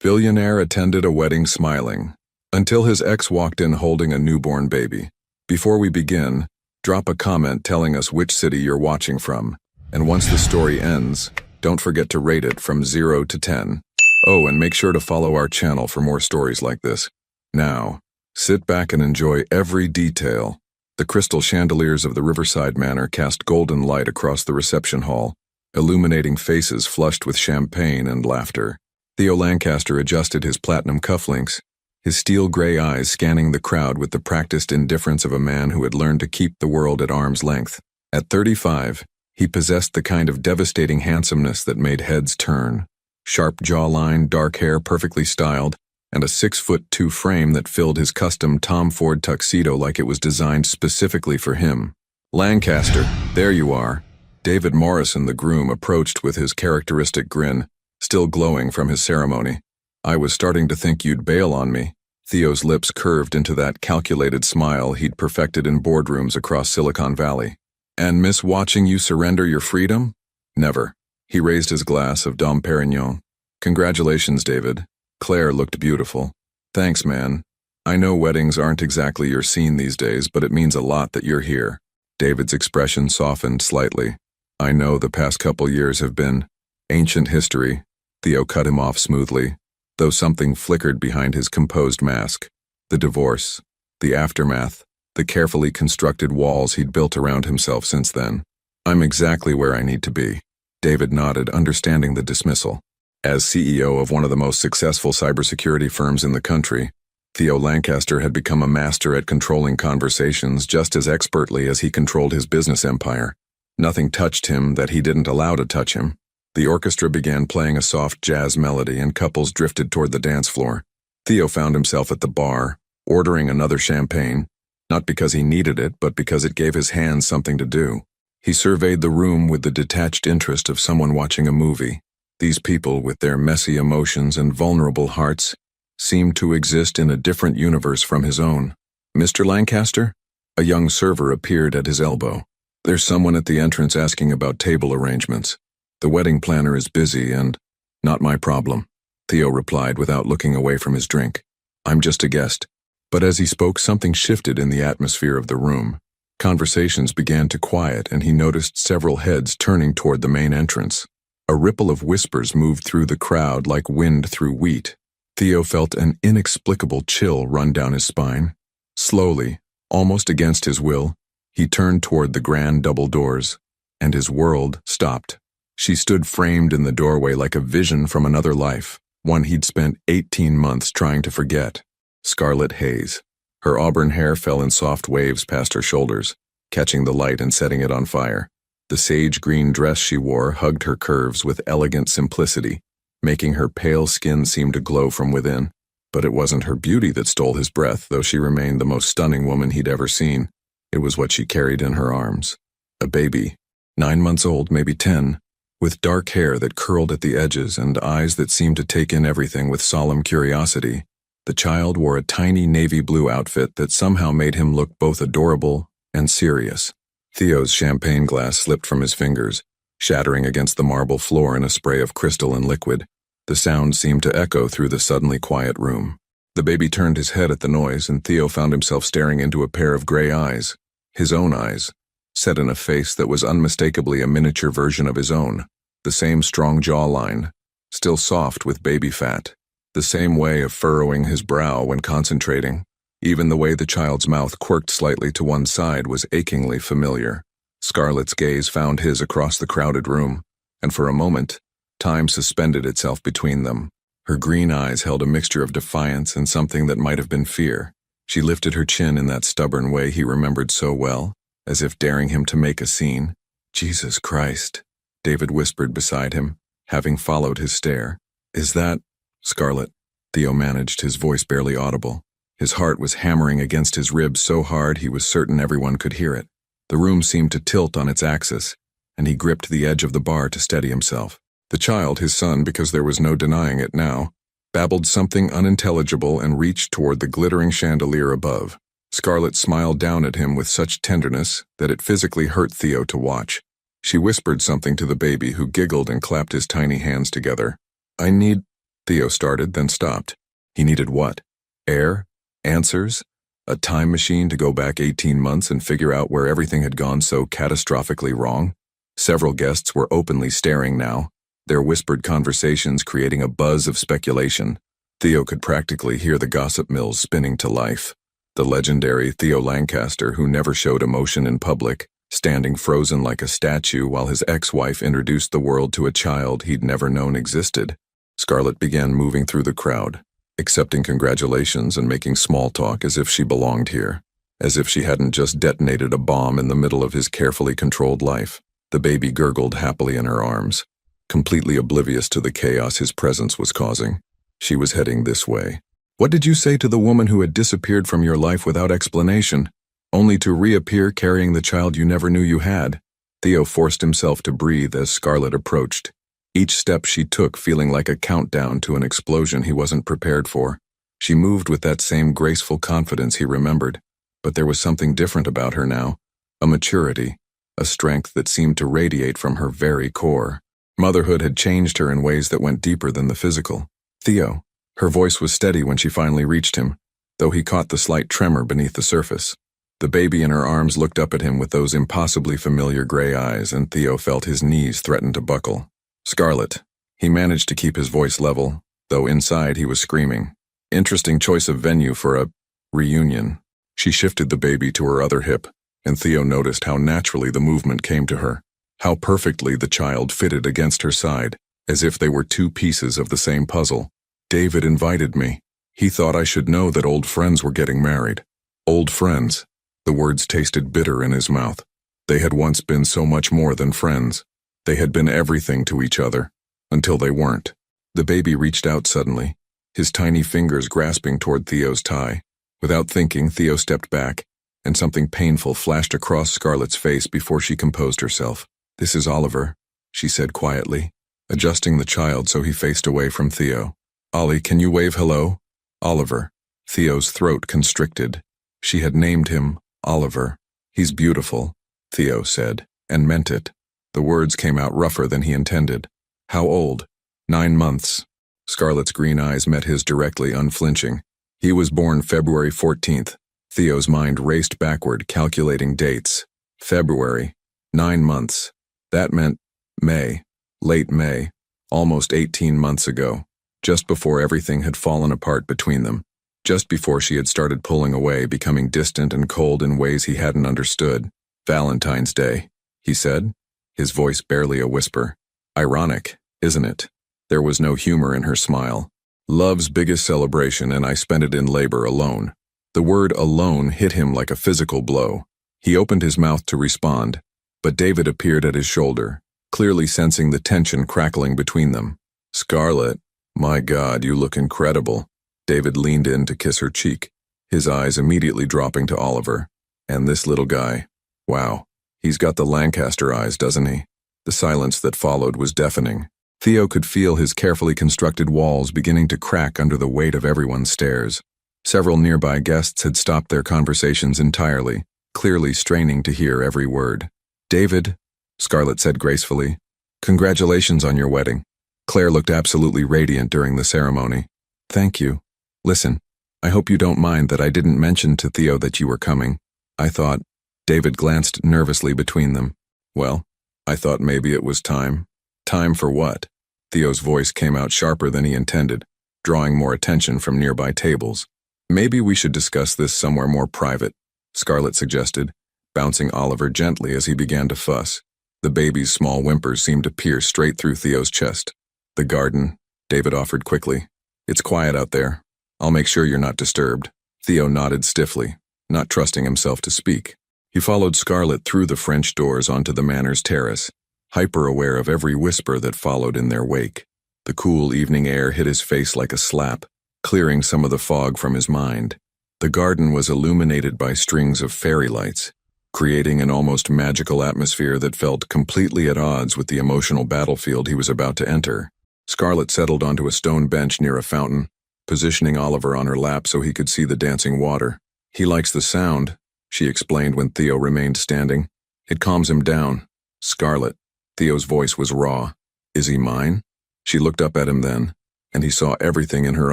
Billionaire attended a wedding smiling, until his ex walked in holding a newborn baby. Before we begin, drop a comment telling us which city you're watching from, and once the story ends, don't forget to rate it from 0 to 10. Oh, and make sure to follow our channel for more stories like this. Now, sit back and enjoy every detail. The crystal chandeliers of the Riverside Manor cast golden light across the reception hall, illuminating faces flushed with champagne and laughter. Theo Lancaster adjusted his platinum cufflinks, his steel-gray eyes scanning the crowd with the practiced indifference of a man who had learned to keep the world at arm's length. At 35, he possessed the kind of devastating handsomeness that made heads turn. Sharp jawline, dark hair perfectly styled, and a 6'2" frame that filled his custom Tom Ford tuxedo like it was designed specifically for him. Lancaster, there you are. David Morrison, the groom, approached with his characteristic grin, still glowing from his ceremony. I was starting to think you'd bail on me. Theo's lips curved into that calculated smile he'd perfected in boardrooms across Silicon Valley. And miss watching you surrender your freedom? Never. He raised his glass of Dom Perignon. Congratulations, David. Claire looked beautiful. Thanks, man. I know weddings aren't exactly your scene these days, but it means a lot that you're here. David's expression softened slightly. I know the past couple years have been ancient history. Theo cut him off smoothly, though something flickered behind his composed mask. The divorce, the aftermath, the carefully constructed walls he'd built around himself since then. I'm exactly where I need to be. David nodded, understanding the dismissal. As CEO of one of the most successful cybersecurity firms in the country, Theo Lancaster had become a master at controlling conversations just as expertly as he controlled his business empire. Nothing touched him that he didn't allow to touch him. The orchestra began playing a soft jazz melody and couples drifted toward the dance floor. Theo found himself at the bar, ordering another champagne, not because he needed it, but because it gave his hands something to do. He surveyed the room with the detached interest of someone watching a movie. These people, with their messy emotions and vulnerable hearts, seemed to exist in a different universe from his own. Mr. Lancaster? A young server appeared at his elbow. There's someone at the entrance asking about table arrangements. The wedding planner is busy and not my problem, Theo replied without looking away from his drink. I'm just a guest. But as he spoke, something shifted in the atmosphere of the room. Conversations began to quiet and he noticed several heads turning toward the main entrance. A ripple of whispers moved through the crowd like wind through wheat. Theo felt an inexplicable chill run down his spine. Slowly, almost against his will, he turned toward the grand double doors, and his world stopped. She stood framed in the doorway like a vision from another life, one he'd spent 18 months trying to forget. Scarlet Hayes. Her auburn hair fell in soft waves past her shoulders, catching the light and setting it on fire. The sage-green dress she wore hugged her curves with elegant simplicity, making her pale skin seem to glow from within. But it wasn't her beauty that stole his breath, though she remained the most stunning woman he'd ever seen. It was what she carried in her arms. A baby, 9 months old, maybe 10, with dark hair that curled at the edges and eyes that seemed to take in everything with solemn curiosity. The child wore a tiny navy blue outfit that somehow made him look both adorable and serious. Theo's champagne glass slipped from his fingers, shattering against the marble floor in a spray of crystal and liquid. The sound seemed to echo through the suddenly quiet room. The baby turned his head at the noise, and Theo found himself staring into a pair of gray eyes, his own eyes, set in a face that was unmistakably a miniature version of his own. The same strong jawline, still soft with baby fat. The same way of furrowing his brow when concentrating. Even the way the child's mouth quirked slightly to one side was achingly familiar. Scarlett's gaze found his across the crowded room, and for a moment, time suspended itself between them. Her green eyes held a mixture of defiance and something that might have been fear. She lifted her chin in that stubborn way he remembered so well, as if daring him to make a scene. Jesus Christ, David whispered beside him, having followed his stare. Is that Scarlett? Theo managed, his voice barely audible. His heart was hammering against his ribs so hard he was certain everyone could hear it. The room seemed to tilt on its axis, and he gripped the edge of the bar to steady himself. The child, his son because there was no denying it now, babbled something unintelligible and reached toward the glittering chandelier above. Scarlett smiled down at him with such tenderness that it physically hurt Theo to watch. She whispered something to the baby, who giggled and clapped his tiny hands together. I need Theo started, then stopped. He needed what? Air? Answers? A time machine to go back 18 months and figure out where everything had gone so catastrophically wrong? Several guests were openly staring now, their whispered conversations creating a buzz of speculation. Theo could practically hear the gossip mills spinning to life. The legendary Theo Lancaster, who never showed emotion in public, standing frozen like a statue while his ex-wife introduced the world to a child he'd never known existed. Scarlett began moving through the crowd, accepting congratulations and making small talk as if she belonged here, as if she hadn't just detonated a bomb in the middle of his carefully controlled life. The baby gurgled happily in her arms, completely oblivious to the chaos his presence was causing. She was heading this way. What did you say to the woman who had disappeared from your life without explanation, only to reappear carrying the child you never knew you had? Theo forced himself to breathe as Scarlett approached, each step she took feeling like a countdown to an explosion he wasn't prepared for. She moved with that same graceful confidence he remembered, but there was something different about her now, a maturity, a strength that seemed to radiate from her very core. Motherhood had changed her in ways that went deeper than the physical. Theo. Her voice was steady when she finally reached him, though he caught the slight tremor beneath the surface. The baby in her arms looked up at him with those impossibly familiar gray eyes, and Theo felt his knees threaten to buckle. Scarlett. He managed to keep his voice level, though inside he was screaming. Interesting choice of venue for a reunion. She shifted the baby to her other hip, and Theo noticed how naturally the movement came to her, how perfectly the child fitted against her side, as if they were two pieces of the same puzzle. David invited me. He thought I should know that old friends were getting married. Old friends. The words tasted bitter in his mouth. They had once been so much more than friends. They had been everything to each other, until they weren't. The baby reached out suddenly, his tiny fingers grasping toward Theo's tie. Without thinking, Theo stepped back, and something painful flashed across Scarlett's face before she composed herself. "This is Oliver," she said quietly, adjusting the child so he faced away from Theo. "Ollie, can you wave hello?" Oliver. Theo's throat constricted. She had named him Oliver. "He's beautiful," Theo said, and meant it. The words came out rougher than he intended. "How old?" 9 months. Scarlett's green eyes met his directly, unflinching. "He was born February 14th. Theo's mind raced backward, calculating dates. February. 9 months. That meant May. Late May. Almost 18 months ago. Just before everything had fallen apart between them. Just before she had started pulling away, becoming distant and cold in ways he hadn't understood. "Valentine's Day," he said, his voice barely a whisper. "Ironic, isn't it?" There was no humor in her smile. "Love's biggest celebration, and I spent it in labor alone." The word alone hit him like a physical blow. He opened his mouth to respond, but David appeared at his shoulder, clearly sensing the tension crackling between them. "Scarlett, my God, you look incredible." David leaned in to kiss her cheek, his eyes immediately dropping to Oliver. "And this little guy. Wow, he's got the Lancaster eyes, doesn't he?" The silence that followed was deafening. Theo could feel his carefully constructed walls beginning to crack under the weight of everyone's stares. Several nearby guests had stopped their conversations entirely, clearly straining to hear every word. "David," Scarlett said gracefully, "congratulations on your wedding." Claire looked absolutely radiant during the ceremony. "Thank you. Listen, I hope you don't mind that I didn't mention to Theo that you were coming. I thought," David glanced nervously between them. "Well, I thought maybe it was time." "Time for what?" Theo's voice came out sharper than he intended, drawing more attention from nearby tables. "Maybe we should discuss this somewhere more private," Scarlett suggested, bouncing Oliver gently as he began to fuss. The baby's small whimpers seemed to pierce straight through Theo's chest. "The garden," David offered quickly. "It's quiet out there. I'll make sure you're not disturbed." Theo nodded stiffly, not trusting himself to speak. He followed Scarlett through the French doors onto the manor's terrace, hyper-aware of every whisper that followed in their wake. The cool evening air hit his face like a slap, clearing some of the fog from his mind. The garden was illuminated by strings of fairy lights, creating an almost magical atmosphere that felt completely at odds with the emotional battlefield he was about to enter. Scarlett settled onto a stone bench near a fountain, positioning Oliver on her lap so he could see the dancing water. "He likes the sound," she explained when Theo remained standing. "It calms him down." "Scarlett." Theo's voice was raw. "Is he mine?" She looked up at him then, and he saw everything in her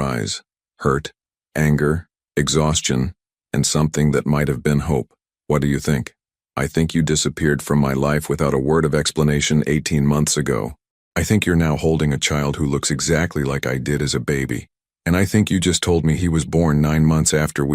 eyes: hurt, anger, exhaustion, and something that might have been hope. What do you think? I think you disappeared from my life without a word of explanation 18 months ago. I think you're now holding a child who looks exactly like I did as a baby. And I think you just told me he was born 9 months after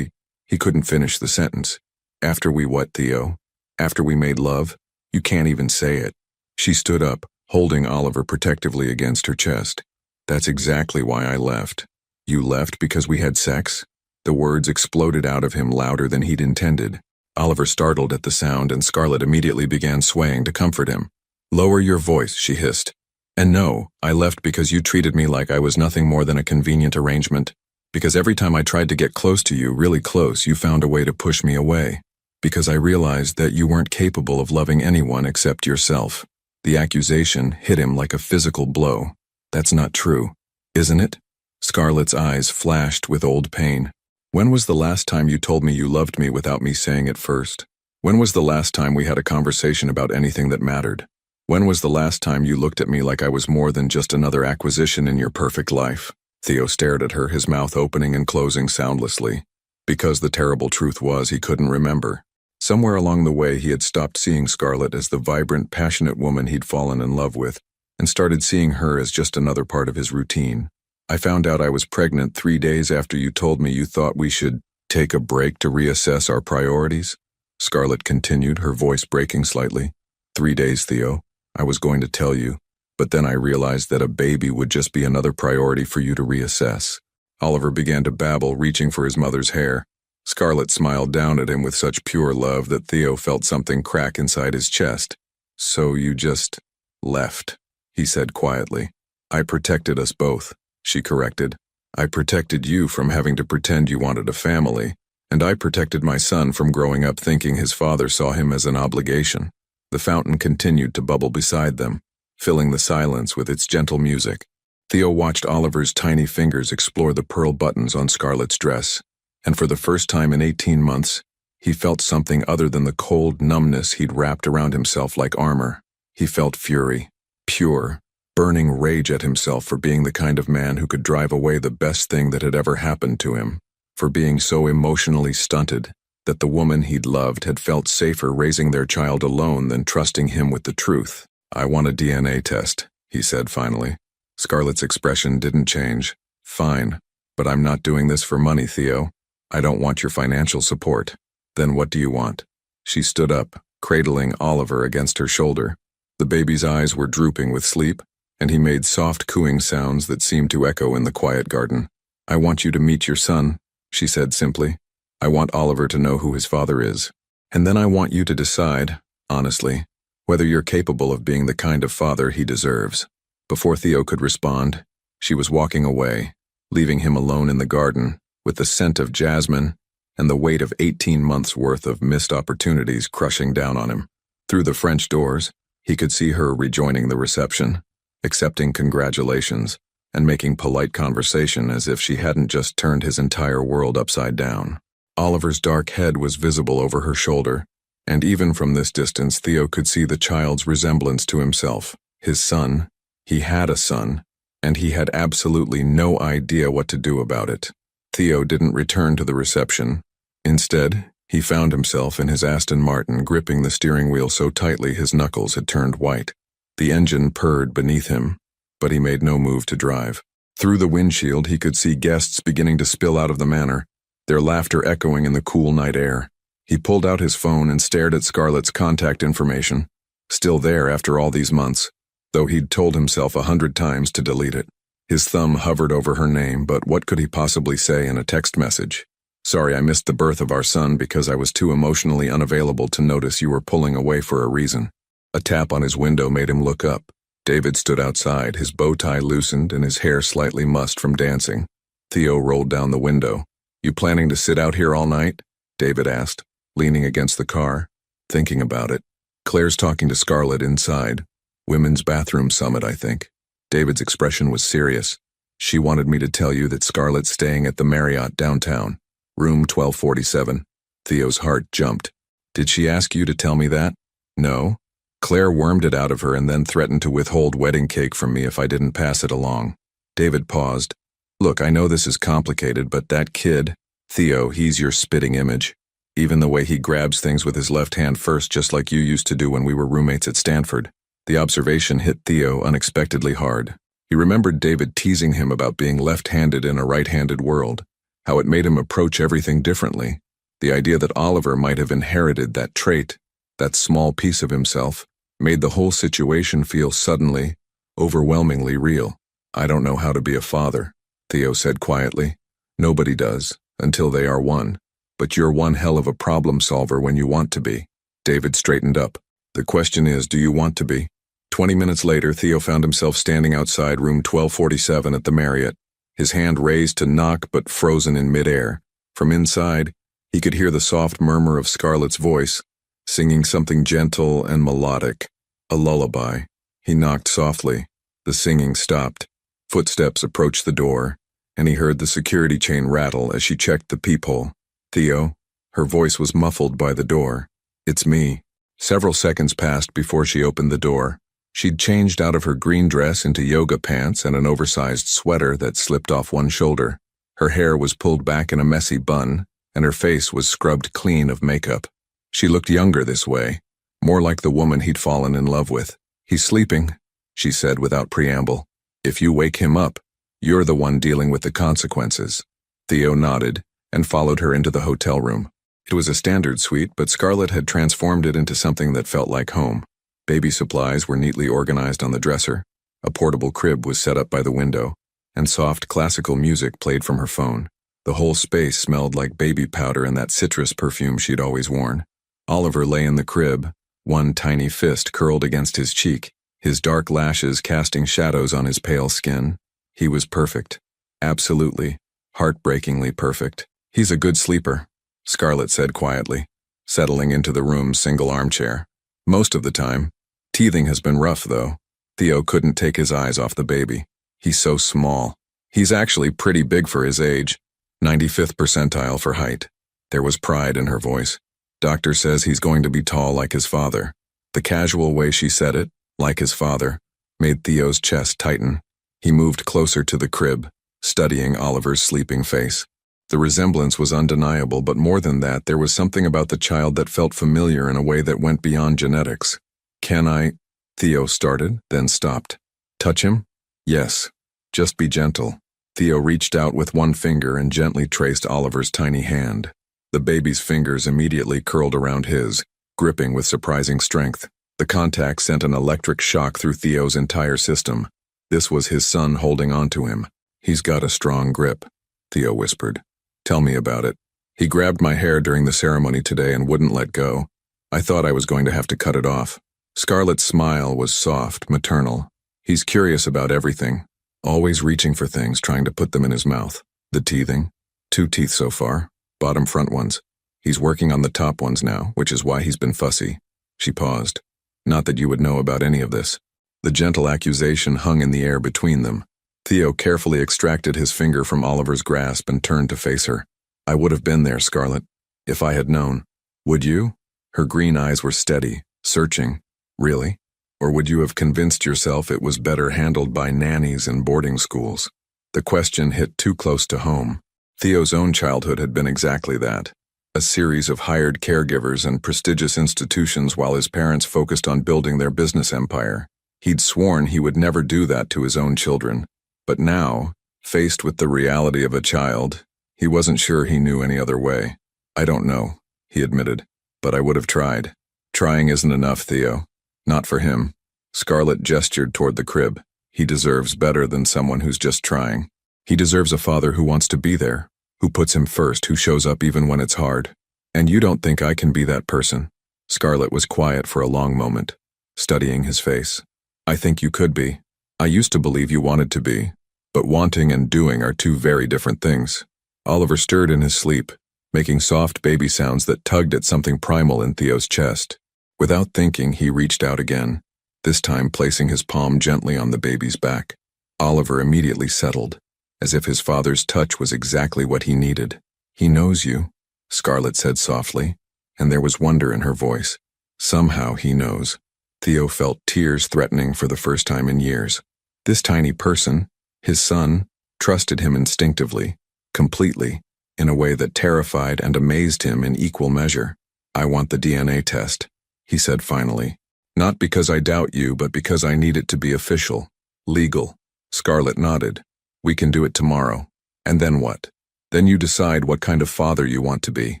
He couldn't finish the sentence. After we what, Theo? After we made love? You can't even say it. She stood up, holding Oliver protectively against her chest. That's exactly why I left. You left because we had sex? The words exploded out of him louder than he'd intended. Oliver startled at the sound, and Scarlett immediately began swaying to comfort him. Lower your voice, she hissed. And no, I left because you treated me like I was nothing more than a convenient arrangement. Because every time I tried to get close to you, really close, you found a way to push me away. Because I realized that you weren't capable of loving anyone except yourself. The accusation hit him like a physical blow. That's not true, isn't it? Scarlett's eyes flashed with old pain. When was the last time you told me you loved me without me saying it first? When was the last time we had a conversation about anything that mattered? When was the last time you looked at me like I was more than just another acquisition in your perfect life? Theo stared at her, his mouth opening and closing soundlessly. Because the terrible truth was, he couldn't remember. Somewhere along the way, he had stopped seeing Scarlett as the vibrant, passionate woman he'd fallen in love with, and started seeing her as just another part of his routine. I found out I was pregnant 3 days after you told me you thought we should take a break to reassess our priorities. Scarlett continued, her voice breaking slightly. 3 days, Theo. I was going to tell you, but then I realized that a baby would just be another priority for you to reassess. Oliver began to babble, reaching for his mother's hair. Scarlett smiled down at him with such pure love that Theo felt something crack inside his chest. So you just left, he said quietly. I protected us both, she corrected. I protected you from having to pretend you wanted a family, and I protected my son from growing up thinking his father saw him as an obligation. The fountain continued to bubble beside them, filling the silence with its gentle music. Theo watched Oliver's tiny fingers explore the pearl buttons on Scarlett's dress, and for the first time in 18 months, he felt something other than the cold numbness he'd wrapped around himself like armor. He felt fury, pure, burning rage at himself for being the kind of man who could drive away the best thing that had ever happened to him, for being so emotionally stunted that the woman he'd loved had felt safer raising their child alone than trusting him with the truth. I want a DNA test, he said finally. Scarlett's expression didn't change. Fine, but I'm not doing this for money, Theo. I don't want your financial support. Then what do you want? She stood up, cradling Oliver against her shoulder. The baby's eyes were drooping with sleep, and he made soft cooing sounds that seemed to echo in the quiet garden. I want you to meet your son, she said simply. I want Oliver to know who his father is. And then I want you to decide, honestly, whether you're capable of being the kind of father he deserves. Before Theo could respond, she was walking away, leaving him alone in the garden, with the scent of jasmine and the weight of 18 months' worth of missed opportunities crushing down on him. Through the French doors, he could see her rejoining the reception, accepting congratulations, and making polite conversation as if she hadn't just turned his entire world upside down. Oliver's dark head was visible over her shoulder, and even from this distance Theo could see the child's resemblance to himself, his son. He had a son, and he had absolutely no idea what to do about it. Theo didn't return to the reception. Instead, he found himself in his Aston Martin gripping the steering wheel so tightly his knuckles had turned white. The engine purred beneath him, but he made no move to drive. Through the windshield he could see guests beginning to spill out of the manor, their laughter echoing in the cool night air. He pulled out his phone and stared at Scarlett's contact information, still there after all these months, though he'd told himself 100 times to delete it. His thumb hovered over her name, but what could he possibly say in a text message? Sorry, I missed the birth of our son because I was too emotionally unavailable to notice you were pulling away for a reason. A tap on his window made him look up. David stood outside, his bow tie loosened and his hair slightly mussed from dancing. Theo rolled down the window. You planning to sit out here all night? David asked, leaning against the car, thinking about it. Claire's talking to Scarlett inside. Women's bathroom summit, I think. David's expression was serious. She wanted me to tell you that Scarlett's staying at the Marriott downtown, room 1247. Theo's heart jumped. Did she ask you to tell me that? No. Claire wormed it out of her and then threatened to withhold wedding cake from me if I didn't pass it along. David paused. Look, I know this is complicated, but that kid, Theo, he's your spitting image. Even the way he grabs things with his left hand first, just like you used to do when we were roommates at Stanford. The observation hit Theo unexpectedly hard. He remembered David teasing him about being left-handed in a right-handed world, how it made him approach everything differently. The idea that Oliver might have inherited that trait, that small piece of himself, made the whole situation feel suddenly, overwhelmingly real. I don't know how to be a father, Theo said quietly. Nobody does, until they are one. But you're one hell of a problem solver when you want to be. David straightened up. The question is, do you want to be? 20 minutes later, Theo found himself standing outside room 1247 at the Marriott, his hand raised to knock but frozen in midair. From inside, he could hear the soft murmur of Scarlett's voice, singing something gentle and melodic, a lullaby. He knocked softly. The singing stopped. Footsteps approached the door, and he heard the security chain rattle as she checked the peephole. Theo, her voice was muffled by the door. It's me. Several seconds passed before she opened the door. She'd changed out of her green dress into yoga pants and an oversized sweater that slipped off one shoulder. Her hair was pulled back in a messy bun, and her face was scrubbed clean of makeup. She looked younger this way, more like the woman he'd fallen in love with. He's sleeping, she said without preamble. If you wake him up, you're the one dealing with the consequences. Theo nodded and followed her into the hotel room. It was a standard suite, but Scarlett had transformed it into something that felt like home. Baby supplies were neatly organized on the dresser, a portable crib was set up by the window, and soft classical music played from her phone. The whole space smelled like baby powder and that citrus perfume she'd always worn. Oliver lay in the crib, one tiny fist curled against his cheek, his dark lashes casting shadows on his pale skin. He was perfect. Absolutely, heartbreakingly perfect. He's a good sleeper, Scarlett said quietly, settling into the room's single armchair. Most of the time. Teething has been rough, though. Theo couldn't take his eyes off the baby. He's so small. He's actually pretty big for his age. 95th percentile for height. There was pride in her voice. Doctor says he's going to be tall like his father. The casual way she said it, like his father, made Theo's chest tighten. He moved closer to the crib, studying Oliver's sleeping face. The resemblance was undeniable, but more than that, there was something about the child that felt familiar in a way that went beyond genetics. Can I? Theo started, then stopped. Touch him? Yes. Just be gentle. Theo reached out with one finger and gently traced Oliver's tiny hand. The baby's fingers immediately curled around his, gripping with surprising strength. The contact sent an electric shock through Theo's entire system. This was his son holding on to him. He's got a strong grip, Theo whispered. Tell me about it. He grabbed my hair during the ceremony today and wouldn't let go. I thought I was going to have to cut it off. Scarlett's smile was soft, maternal. He's curious about everything, always reaching for things, trying to put them in his mouth. The teething? 2 teeth so far, bottom front ones. He's working on the top ones now, which is why he's been fussy. She paused. Not that you would know about any of this. The gentle accusation hung in the air between them. Theo carefully extracted his finger from Oliver's grasp and turned to face her. I would have been there, Scarlett, if I had known. Would you? Her green eyes were steady, searching. Really? Or would you have convinced yourself it was better handled by nannies and boarding schools? The question hit too close to home. Theo's own childhood had been exactly that. A series of hired caregivers and prestigious institutions while his parents focused on building their business empire. He'd sworn he would never do that to his own children. But now, faced with the reality of a child, he wasn't sure he knew any other way. I don't know, he admitted, but I would have tried. Trying isn't enough, Theo. Not for him. Scarlett gestured toward the crib. He deserves better than someone who's just trying. He deserves a father who wants to be there, who puts him first, who shows up even when it's hard. And you don't think I can be that person? Scarlett was quiet for a long moment, studying his face. I think you could be. I used to believe you wanted to be, but wanting and doing are 2 very different things. Oliver stirred in his sleep, making soft baby sounds that tugged at something primal in Theo's chest. Without thinking, he reached out again, this time placing his palm gently on the baby's back. Oliver immediately settled, as if his father's touch was exactly what he needed. He knows you, Scarlett said softly, and there was wonder in her voice. Somehow he knows. Theo felt tears threatening for the first time in years. This tiny person, His son trusted him instinctively, completely, in a way that terrified and amazed him in equal measure. "I want the DNA test," he said finally. "Not because I doubt you, but because I need it to be official, legal." Scarlett nodded. "We can do it tomorrow." "And then what?" "Then you decide what kind of father you want to be,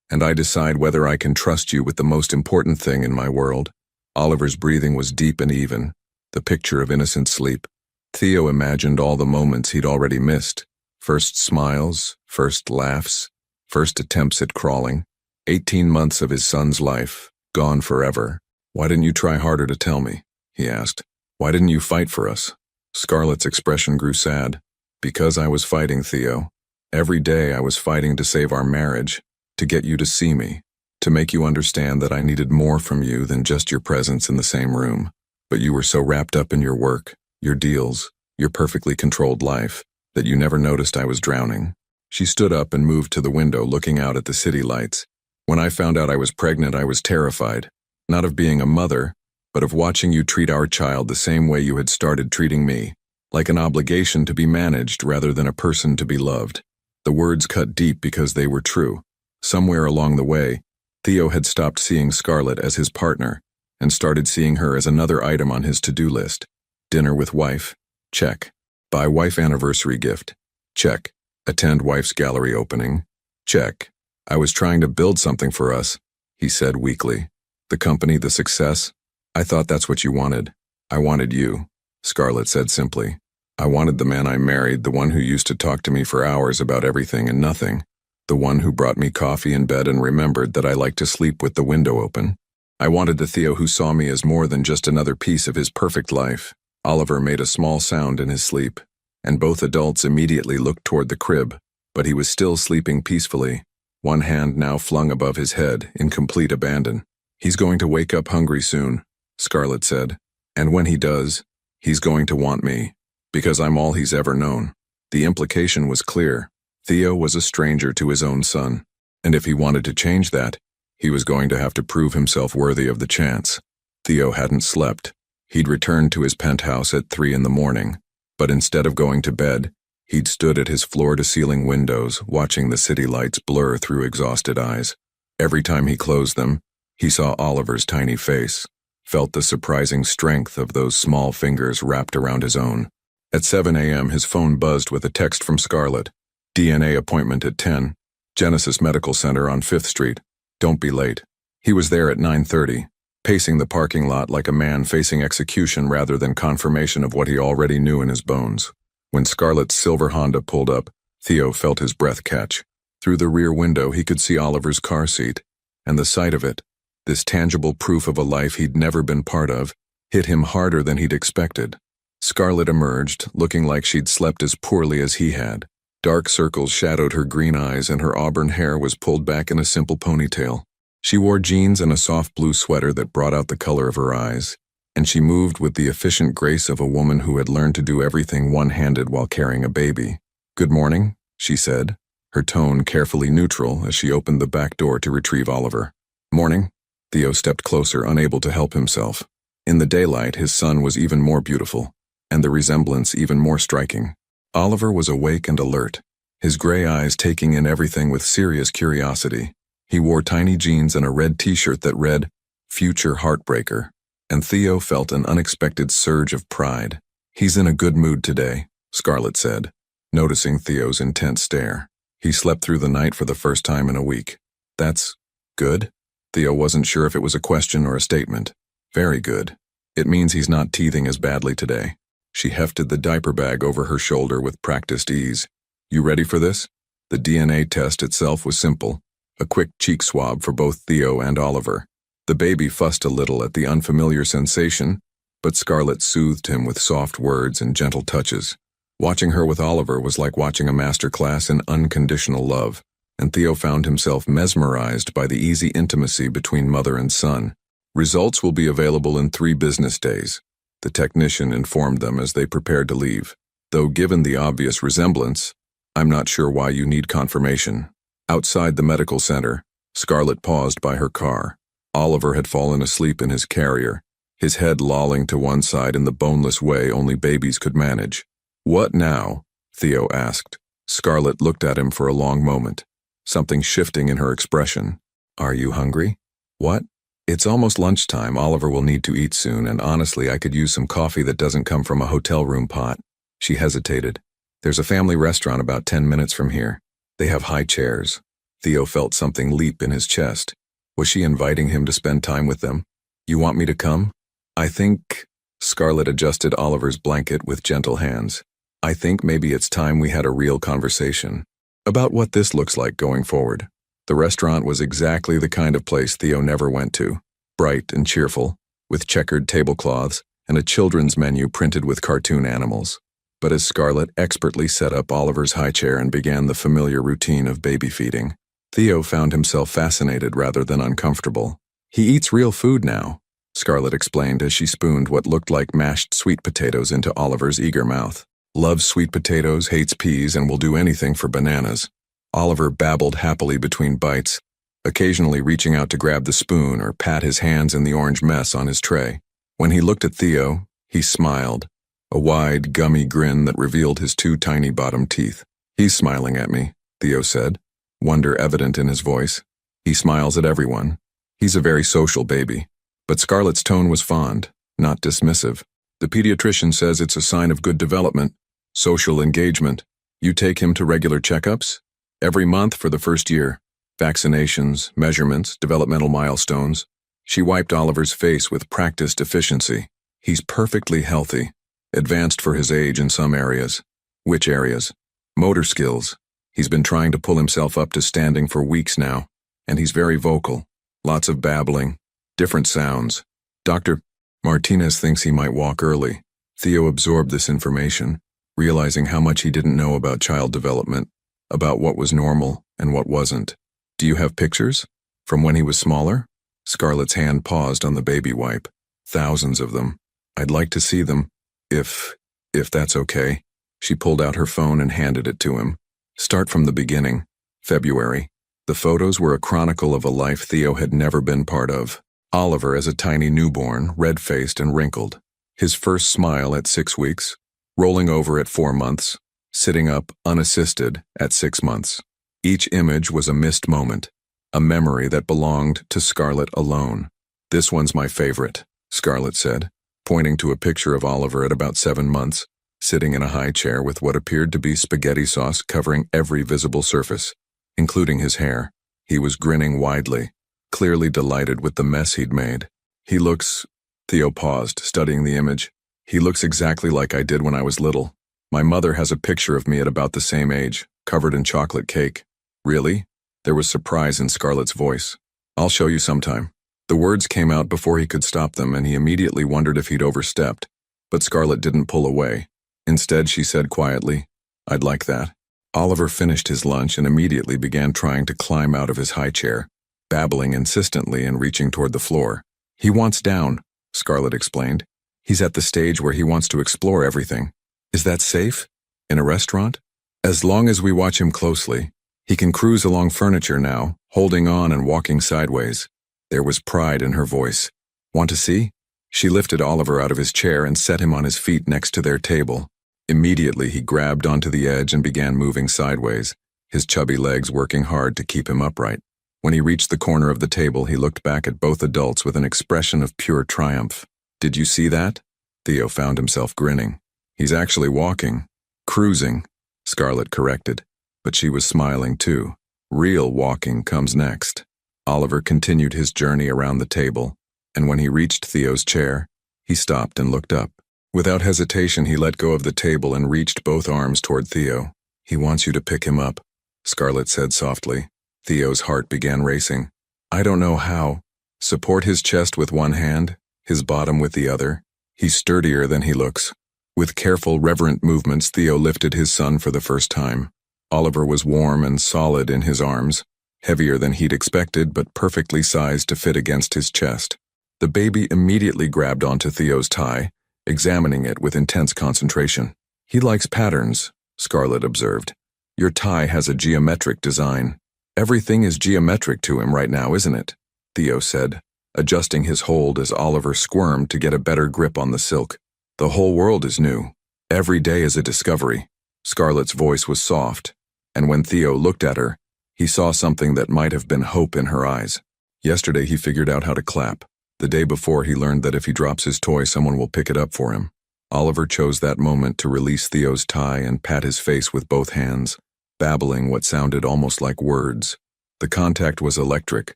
and I decide whether I can trust you with the most important thing in my world." Oliver's breathing was deep and even, the picture of innocent sleep. Theo imagined all the moments he'd already missed. First smiles, first laughs, first attempts at crawling. 18 months of his son's life, gone forever. "Why didn't you try harder to tell me?" he asked. "Why didn't you fight for us?" Scarlett's expression grew sad. "Because I was fighting, Theo. Every day I was fighting to save our marriage, to get you to see me, to make you understand that I needed more from you than just your presence in the same room. But you were so wrapped up in your work, your deals, your perfectly controlled life, that you never noticed I was drowning." She stood up and moved to the window, looking out at the city lights. "When I found out I was pregnant, I was terrified, not of being a mother, but of watching you treat our child the same way you had started treating me, like an obligation to be managed rather than a person to be loved." The words cut deep because they were true. Somewhere along the way, Theo had stopped seeing Scarlett as his partner and started seeing her as another item on his to-do list. Dinner with wife? Check. Buy wife anniversary gift? Check. Attend wife's gallery opening? Check. "I was trying to build something for us," he said weakly. "The company, the success. I thought that's what you wanted." "I wanted you," Scarlett said simply. "I wanted the man I married, the one who used to talk to me for hours about everything and nothing. The one who brought me coffee in bed and remembered that I liked to sleep with the window open. I wanted the Theo who saw me as more than just another piece of his perfect life." Oliver made a small sound in his sleep, and both adults immediately looked toward the crib, but he was still sleeping peacefully, one hand now flung above his head in complete abandon. "He's going to wake up hungry soon," Scarlett said. "And when he does, he's going to want me, because I'm all he's ever known." The implication was clear. Theo was a stranger to his own son, and if he wanted to change that, he was going to have to prove himself worthy of the chance. Theo hadn't slept. He'd returned to his penthouse at 3 in the morning, but instead of going to bed, he'd stood at his floor-to-ceiling windows, watching the city lights blur through exhausted eyes. Every time he closed them, he saw Oliver's tiny face, felt the surprising strength of those small fingers wrapped around his own. At 7 a.m., his phone buzzed with a text from Scarlett. "DNA appointment at 10. Genesis Medical Center on 5th Street. Don't be late." He was there at 9:30, pacing the parking lot like a man facing execution rather than confirmation of what he already knew in his bones. When Scarlett's silver Honda pulled up, Theo felt his breath catch. Through the rear window, he could see Oliver's car seat, and the sight of it, this tangible proof of a life he'd never been part of, hit him harder than he'd expected. Scarlett emerged, looking like she'd slept as poorly as he had. Dark circles shadowed her green eyes, and her auburn hair was pulled back in a simple ponytail. She wore jeans and a soft blue sweater that brought out the color of her eyes, and she moved with the efficient grace of a woman who had learned to do everything one-handed while carrying a baby. "Good morning," she said, her tone carefully neutral as she opened the back door to retrieve Oliver. "Morning." Theo stepped closer, unable to help himself. In the daylight, his son was even more beautiful, and the resemblance even more striking. Oliver was awake and alert, his gray eyes taking in everything with serious curiosity. He wore tiny jeans and a red t-shirt that read, "Future Heartbreaker," and Theo felt an unexpected surge of pride. "He's in a good mood today," Scarlett said, noticing Theo's intense stare. "He slept through the night for the first time in a week." "That's good?" Theo wasn't sure if it was a question or a statement. "Very good. It means he's not teething as badly today." She hefted the diaper bag over her shoulder with practiced ease. "You ready for this?" The DNA test itself was simple. A quick cheek swab for both Theo and Oliver. The baby fussed a little at the unfamiliar sensation, but Scarlett soothed him with soft words and gentle touches. Watching her with Oliver was like watching a master class in unconditional love, and Theo found himself mesmerized by the easy intimacy between mother and son. "Results will be available in 3 business days," the technician informed them as they prepared to leave. "Though given the obvious resemblance, I'm not sure why you need confirmation." Outside the medical center, Scarlett paused by her car. Oliver had fallen asleep in his carrier, his head lolling to one side in the boneless way only babies could manage. "What now?" Theo asked. Scarlett looked at him for a long moment, something shifting in her expression. "Are you hungry?" "What?" "It's almost lunchtime. Oliver will need to eat soon, and honestly, I could use some coffee that doesn't come from a hotel room pot." She hesitated. "There's a family restaurant about 10 minutes from here. They have high chairs." Theo felt something leap in his chest. Was she inviting him to spend time with them? "You want me to come?" "I think—" Scarlett adjusted Oliver's blanket with gentle hands. "I think maybe it's time we had a real conversation about what this looks like going forward." The restaurant was exactly the kind of place Theo never went to. Bright and cheerful, with checkered tablecloths and a children's menu printed with cartoon animals. But as Scarlett expertly set up Oliver's high chair and began the familiar routine of baby feeding, Theo found himself fascinated rather than uncomfortable. "He eats real food now," Scarlett explained as she spooned what looked like mashed sweet potatoes into Oliver's eager mouth. "Loves sweet potatoes, hates peas, and will do anything for bananas." Oliver babbled happily between bites, occasionally reaching out to grab the spoon or pat his hands in the orange mess on his tray. When he looked at Theo, he smiled, a wide, gummy grin that revealed his two tiny bottom teeth. "He's smiling at me," Theo said, wonder evident in his voice. "He smiles at everyone. He's a very social baby." But Scarlett's tone was fond, not dismissive. "The pediatrician says it's a sign of good development, social engagement. You take him to regular checkups? Every month for the first year. Vaccinations, measurements, developmental milestones." She wiped Oliver's face with practiced efficiency. "He's perfectly healthy. Advanced for his age in some areas." "Which areas?" "Motor skills. He's been trying to pull himself up to standing for weeks now. And he's very vocal. Lots of babbling. Different sounds. Dr. Martinez thinks he might walk early." Theo absorbed this information, realizing how much he didn't know about child development, about what was normal and what wasn't. "Do you have pictures? From when he was smaller?" Scarlett's hand paused on the baby wipe. "Thousands of them. I'd like to see them, if that's okay." She pulled out her phone and handed it to him. "Start from the beginning. February." The photos were a chronicle of a life Theo had never been part of. Oliver as a tiny newborn, red-faced and wrinkled. His first smile at 6 weeks, rolling over at 4 months, sitting up unassisted at 6 months. Each image was a missed moment, a memory that belonged to Scarlett alone. "This one's my favorite," Scarlett said, pointing to a picture of Oliver at about 7 months, sitting in a high chair with what appeared to be spaghetti sauce covering every visible surface, including his hair. He was grinning widely, clearly delighted with the mess he'd made. "He looks—" Theo paused, studying the image. "He looks exactly like I did when I was little. My mother has a picture of me at about the same age, covered in chocolate cake." "Really?" There was surprise in Scarlett's voice. "I'll show you sometime." The words came out before he could stop them, and he immediately wondered if he'd overstepped. But Scarlett didn't pull away. Instead, she said quietly, "I'd like that." Oliver finished his lunch and immediately began trying to climb out of his high chair, babbling insistently and reaching toward the floor. "He wants down," Scarlett explained. "He's at the stage where he wants to explore everything." "Is that safe? In a restaurant?" "As long as we watch him closely. He can cruise along furniture now, holding on and walking sideways." There was pride in her voice. "Want to see?" She lifted Oliver out of his chair and set him on his feet next to their table. Immediately he grabbed onto the edge and began moving sideways, his chubby legs working hard to keep him upright. When he reached the corner of the table, he looked back at both adults with an expression of pure triumph. "Did you see that?" Theo found himself grinning. "He's actually walking. Cruising," Scarlett corrected. But she was smiling too. "Real walking comes next." Oliver continued his journey around the table, and when he reached Theo's chair, he stopped and looked up. Without hesitation, he let go of the table and reached both arms toward Theo. "He wants you to pick him up," Scarlett said softly. Theo's heart began racing. "I don't know how." "Support his chest with one hand, his bottom with the other. He's sturdier than he looks." With careful, reverent movements, Theo lifted his son for the first time. Oliver was warm and solid in his arms, heavier than he'd expected but perfectly sized to fit against his chest. The baby immediately grabbed onto Theo's tie, examining it with intense concentration. "He likes patterns," Scarlett observed. "Your tie has a geometric design." "Everything is geometric to him right now, isn't it?" Theo said, adjusting his hold as Oliver squirmed to get a better grip on the silk. "The whole world is new. Every day is a discovery. Scarlett's voice was soft, and when Theo looked at her, he saw something that might have been hope in her eyes. Yesterday he figured out how to clap. The day before he learned that if he drops his toy, someone will pick it up for him. Oliver chose that moment to release Theo's tie and pat his face with both hands, babbling what sounded almost like words. The contact was electric,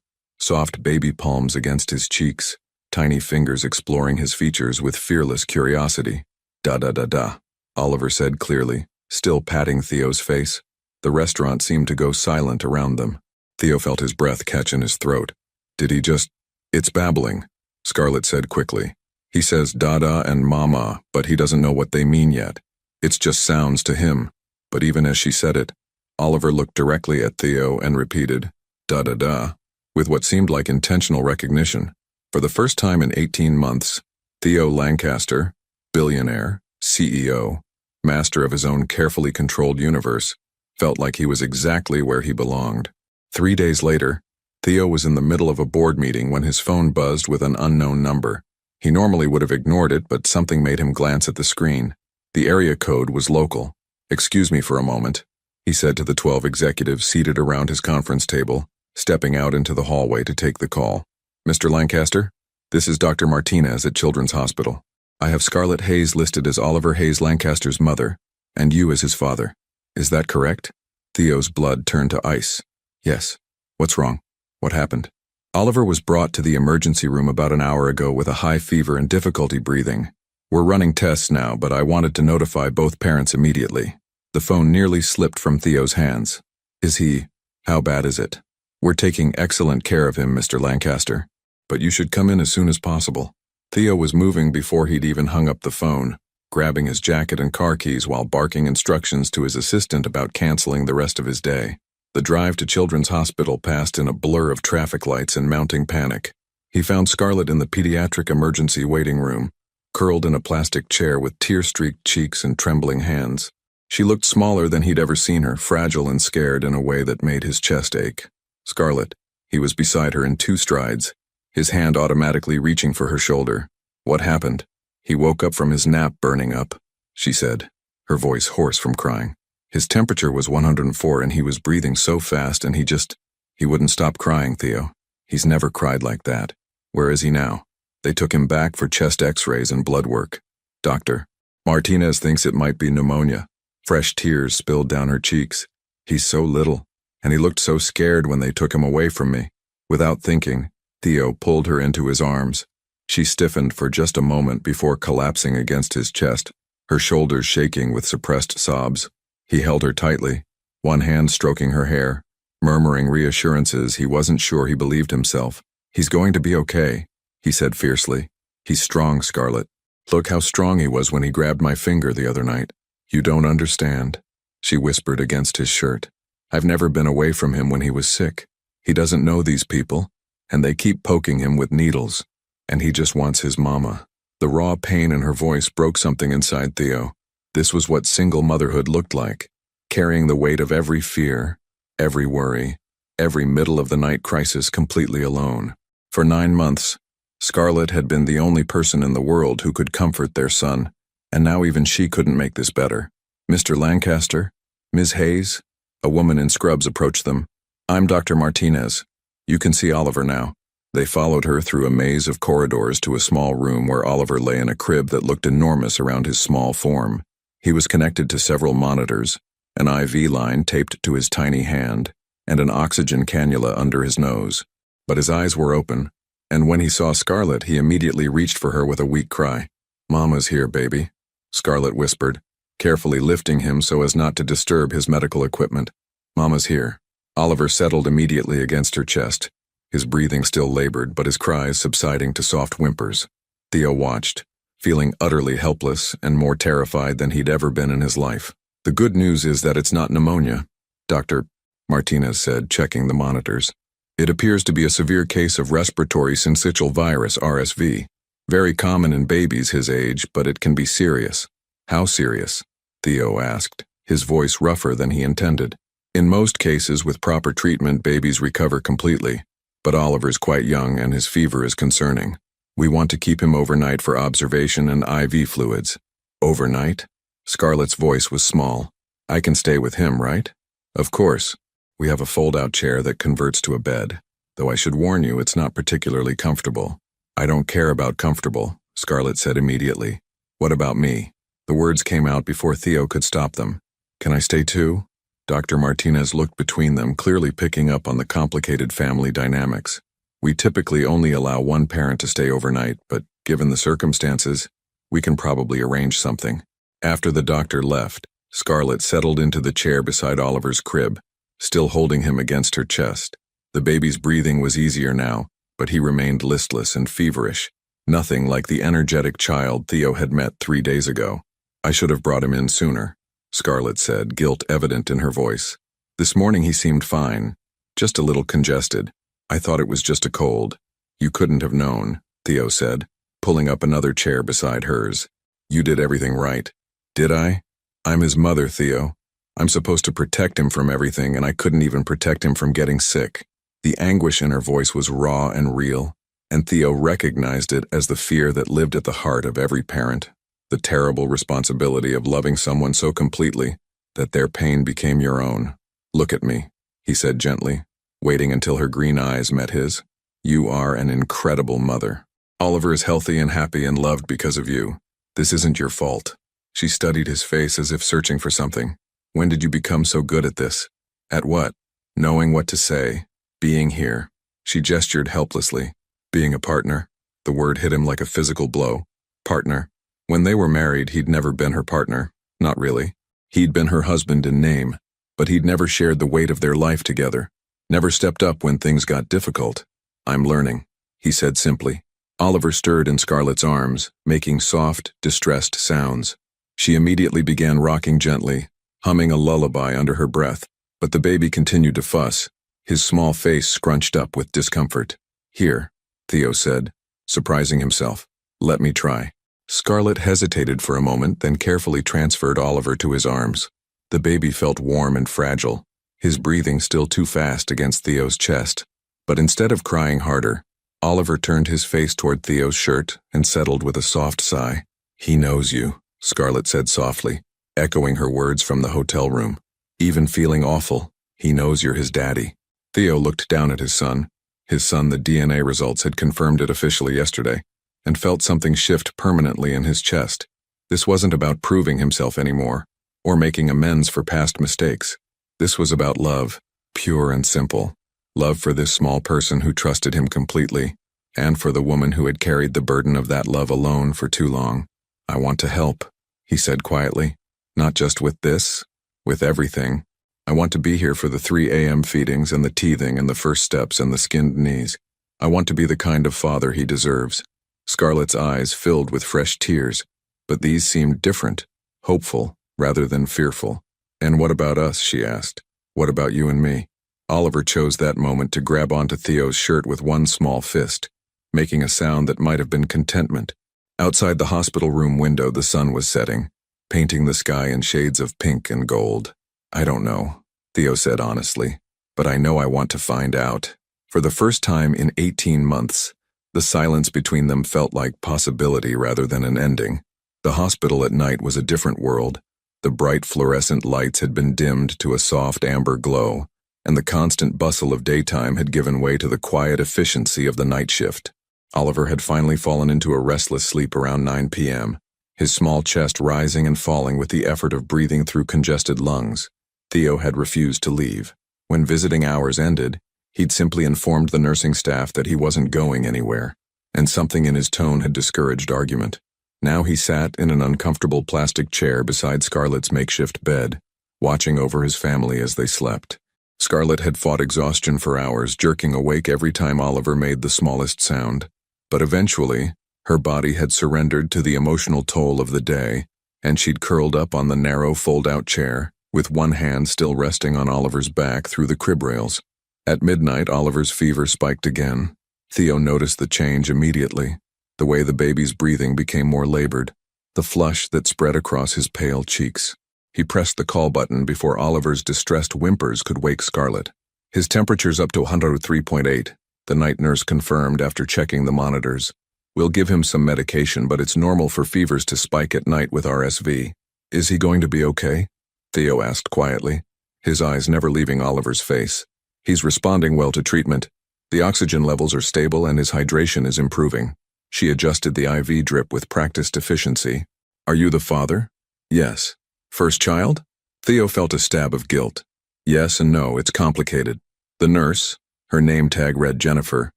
soft baby palms against his cheeks, tiny fingers exploring his features with fearless curiosity. Da-da-da-da, Oliver said clearly, still patting Theo's face. The restaurant seemed to go silent around them. Theo felt his breath catch in his throat. Did he just... It's babbling, Scarlett said quickly. He says dada and mama, but he doesn't know what they mean yet. It's just sounds to him. But even as she said it, Oliver looked directly at Theo and repeated, da-da-da, with what seemed like intentional recognition. For the first time in 18 months, Theo Lancaster, billionaire, CEO, master of his own carefully controlled universe, felt like he was exactly where he belonged. 3 days later, Theo was in the middle of a board meeting when his phone buzzed with an unknown number. He normally would have ignored it, but something made him glance at the screen. The area code was local. "Excuse me for a moment," he said to the 12 executives seated around his conference table, stepping out into the hallway to take the call. "Mr. Lancaster, this is Dr. Martinez at Children's Hospital. I have Scarlett Hayes listed as Oliver Hayes Lancaster's mother, and you as his father. Is that correct?" Theo's blood turned to ice. "Yes. What's wrong? What happened?" Oliver was brought to the emergency room about an hour ago with a high fever and difficulty breathing. "We're running tests now, but I wanted to notify both parents immediately." The phone nearly slipped from Theo's hands. "Is he? How bad is it?" "We're taking excellent care of him, Mr. Lancaster. But you should come in as soon as possible." Theo was moving before he'd even hung up the phone, grabbing his jacket and car keys while barking instructions to his assistant about canceling the rest of his day. The drive to Children's Hospital passed in a blur of traffic lights and mounting panic. He found Scarlett in the pediatric emergency waiting room, curled in a plastic chair with tear-streaked cheeks and trembling hands. She looked smaller than he'd ever seen her, fragile and scared in a way that made his chest ache. "Scarlett," he was beside her in 2 strides, his hand automatically reaching for her shoulder. "What happened?" "He woke up from his nap burning up," she said, her voice hoarse from crying. "His temperature was 104 and he was breathing so fast and he wouldn't stop crying, Theo. He's never cried like that." "Where is he now?" "They took him back for chest x-rays and blood work." "Doctor Martinez thinks it might be pneumonia." Fresh tears spilled down her cheeks. "He's so little, and he looked so scared when they took him away from me." Without thinking, Theo pulled her into his arms. She stiffened for just a moment before collapsing against his chest, her shoulders shaking with suppressed sobs. He held her tightly, one hand stroking her hair, murmuring reassurances he wasn't sure he believed himself. "He's going to be okay," he said fiercely. "He's strong, Scarlett. Look how strong he was when he grabbed my finger the other night." "You don't understand," she whispered against his shirt. "I've never been away from him when he was sick. He doesn't know these people, and they keep poking him with needles, and he just wants his mama." The raw pain in her voice broke something inside Theo. This was what single motherhood looked like, carrying the weight of every fear, every worry, every middle-of-the-night crisis completely alone. For 9 months, Scarlett had been the only person in the world who could comfort their son, and now even she couldn't make this better. "Mr. Lancaster? Ms. Hayes?" A woman in scrubs approached them. "I'm Dr. Martinez. You can see Oliver now." They followed her through a maze of corridors to a small room where Oliver lay in a crib that looked enormous around his small form. He was connected to several monitors, an IV line taped to his tiny hand, and an oxygen cannula under his nose. But his eyes were open, and when he saw Scarlett, he immediately reached for her with a weak cry. "Mama's here, baby," Scarlett whispered, carefully lifting him so as not to disturb his medical equipment. "Mama's here." Oliver settled immediately against her chest, his breathing still labored but his cries subsiding to soft whimpers. Theo watched, feeling utterly helpless and more terrified than he'd ever been in his life. "The good news is that it's not pneumonia," Dr. Martinez said, checking the monitors. "It appears to be a severe case of respiratory syncytial virus, RSV. Very common in babies his age, but it can be serious." "How serious?" Theo asked, his voice rougher than he intended. "In most cases, with proper treatment, babies recover completely, but Oliver's quite young and his fever is concerning. We want to keep him overnight for observation and IV fluids." "Overnight?" Scarlett's voice was small. I can stay with him, right? Of course. We have a fold-out chair that converts to a bed. Though I should warn you, it's not particularly comfortable. I don't care about comfortable, Scarlett said immediately. What about me? The words came out before Theo could stop them. Can I stay too? Dr. Martinez looked between them, clearly picking up on the complicated family dynamics. We typically only allow one parent to stay overnight, but given the circumstances, we can probably arrange something. After the doctor left, Scarlett settled into the chair beside Oliver's crib, still holding him against her chest. The baby's breathing was easier now, but he remained listless and feverish, nothing like the energetic child Theo had met 3 days ago. I should have brought him in sooner, Scarlett said, guilt evident in her voice. This morning he seemed fine, just a little congested. I thought it was just a cold. You couldn't have known, Theo said, pulling up another chair beside hers. You did everything right. Did I? I'm his mother, Theo. I'm supposed to protect him from everything, and I couldn't even protect him from getting sick. The anguish in her voice was raw and real, and Theo recognized it as the fear that lived at the heart of every parent, the terrible responsibility of loving someone so completely that their pain became your own. Look at me, he said gently, waiting until her green eyes met his. You are an incredible mother. Oliver is healthy and happy and loved because of you. This isn't your fault. She studied his face as if searching for something. When did you become so good at this? At what? Knowing what to say. Being here. She gestured helplessly. Being a partner. The word hit him like a physical blow. Partner. When they were married, he'd never been her partner. Not really. He'd been her husband in name, but he'd never shared the weight of their life together. Never stepped up when things got difficult. I'm learning, he said simply. Oliver stirred in Scarlett's arms, making soft, distressed sounds. She immediately began rocking gently, humming a lullaby under her breath, but the baby continued to fuss, his small face scrunched up with discomfort. Here, Theo said, surprising himself. Let me try. Scarlett hesitated for a moment, then carefully transferred Oliver to his arms. The baby felt warm and fragile, his breathing still too fast against Theo's chest. But instead of crying harder, Oliver turned his face toward Theo's shirt and settled with a soft sigh. He knows you, Scarlett said softly, echoing her words from the hotel room. Even feeling awful, he knows you're his daddy. Theo looked down at his son. The DNA results had confirmed it officially yesterday, and felt something shift permanently in his chest. This wasn't about proving himself anymore, or making amends for past mistakes. This was about love, pure and simple. Love for this small person who trusted him completely, and for the woman who had carried the burden of that love alone for too long. I want to help, he said quietly. Not just with this, with everything. I want to be here for the 3 a.m. feedings and the teething and the first steps and the skinned knees. I want to be the kind of father he deserves. Scarlett's eyes filled with fresh tears, but these seemed different, hopeful, rather than fearful. And what about us, she asked. What about you and me? Oliver chose that moment to grab onto Theo's shirt with one small fist, making a sound that might have been contentment. Outside the hospital room window, the sun was setting, painting the sky in shades of pink and gold. I don't know, Theo said honestly, but I know I want to find out. For the first time in 18 months, the silence between them felt like possibility rather than an ending. The hospital at night was a different world. The bright fluorescent lights had been dimmed to a soft amber glow, and the constant bustle of daytime had given way to the quiet efficiency of the night shift. Oliver had finally fallen into a restless sleep around 9 p.m., his small chest rising and falling with the effort of breathing through congested lungs. Theo had refused to leave. When visiting hours ended, he'd simply informed the nursing staff that he wasn't going anywhere, and something in his tone had discouraged argument. Now he sat in an uncomfortable plastic chair beside Scarlett's makeshift bed, watching over his family as they slept. Scarlett had fought exhaustion for hours, jerking awake every time Oliver made the smallest sound. But eventually, her body had surrendered to the emotional toll of the day, and she'd curled up on the narrow fold-out chair, with one hand still resting on Oliver's back through the crib rails. At midnight, Oliver's fever spiked again. Theo noticed the change immediately, the way the baby's breathing became more labored, the flush that spread across his pale cheeks. He pressed the call button before Oliver's distressed whimpers could wake Scarlett. His temperature's up to 103.8, the night nurse confirmed after checking the monitors. We'll give him some medication, but it's normal for fevers to spike at night with RSV. Is he going to be okay? Theo asked quietly, his eyes never leaving Oliver's face. He's responding well to treatment. The oxygen levels are stable and his hydration is improving. She adjusted the IV drip with practiced efficiency. Are you the father? Yes. First child? Theo felt a stab of guilt. Yes and no, it's complicated. The nurse, her name tag read Jennifer,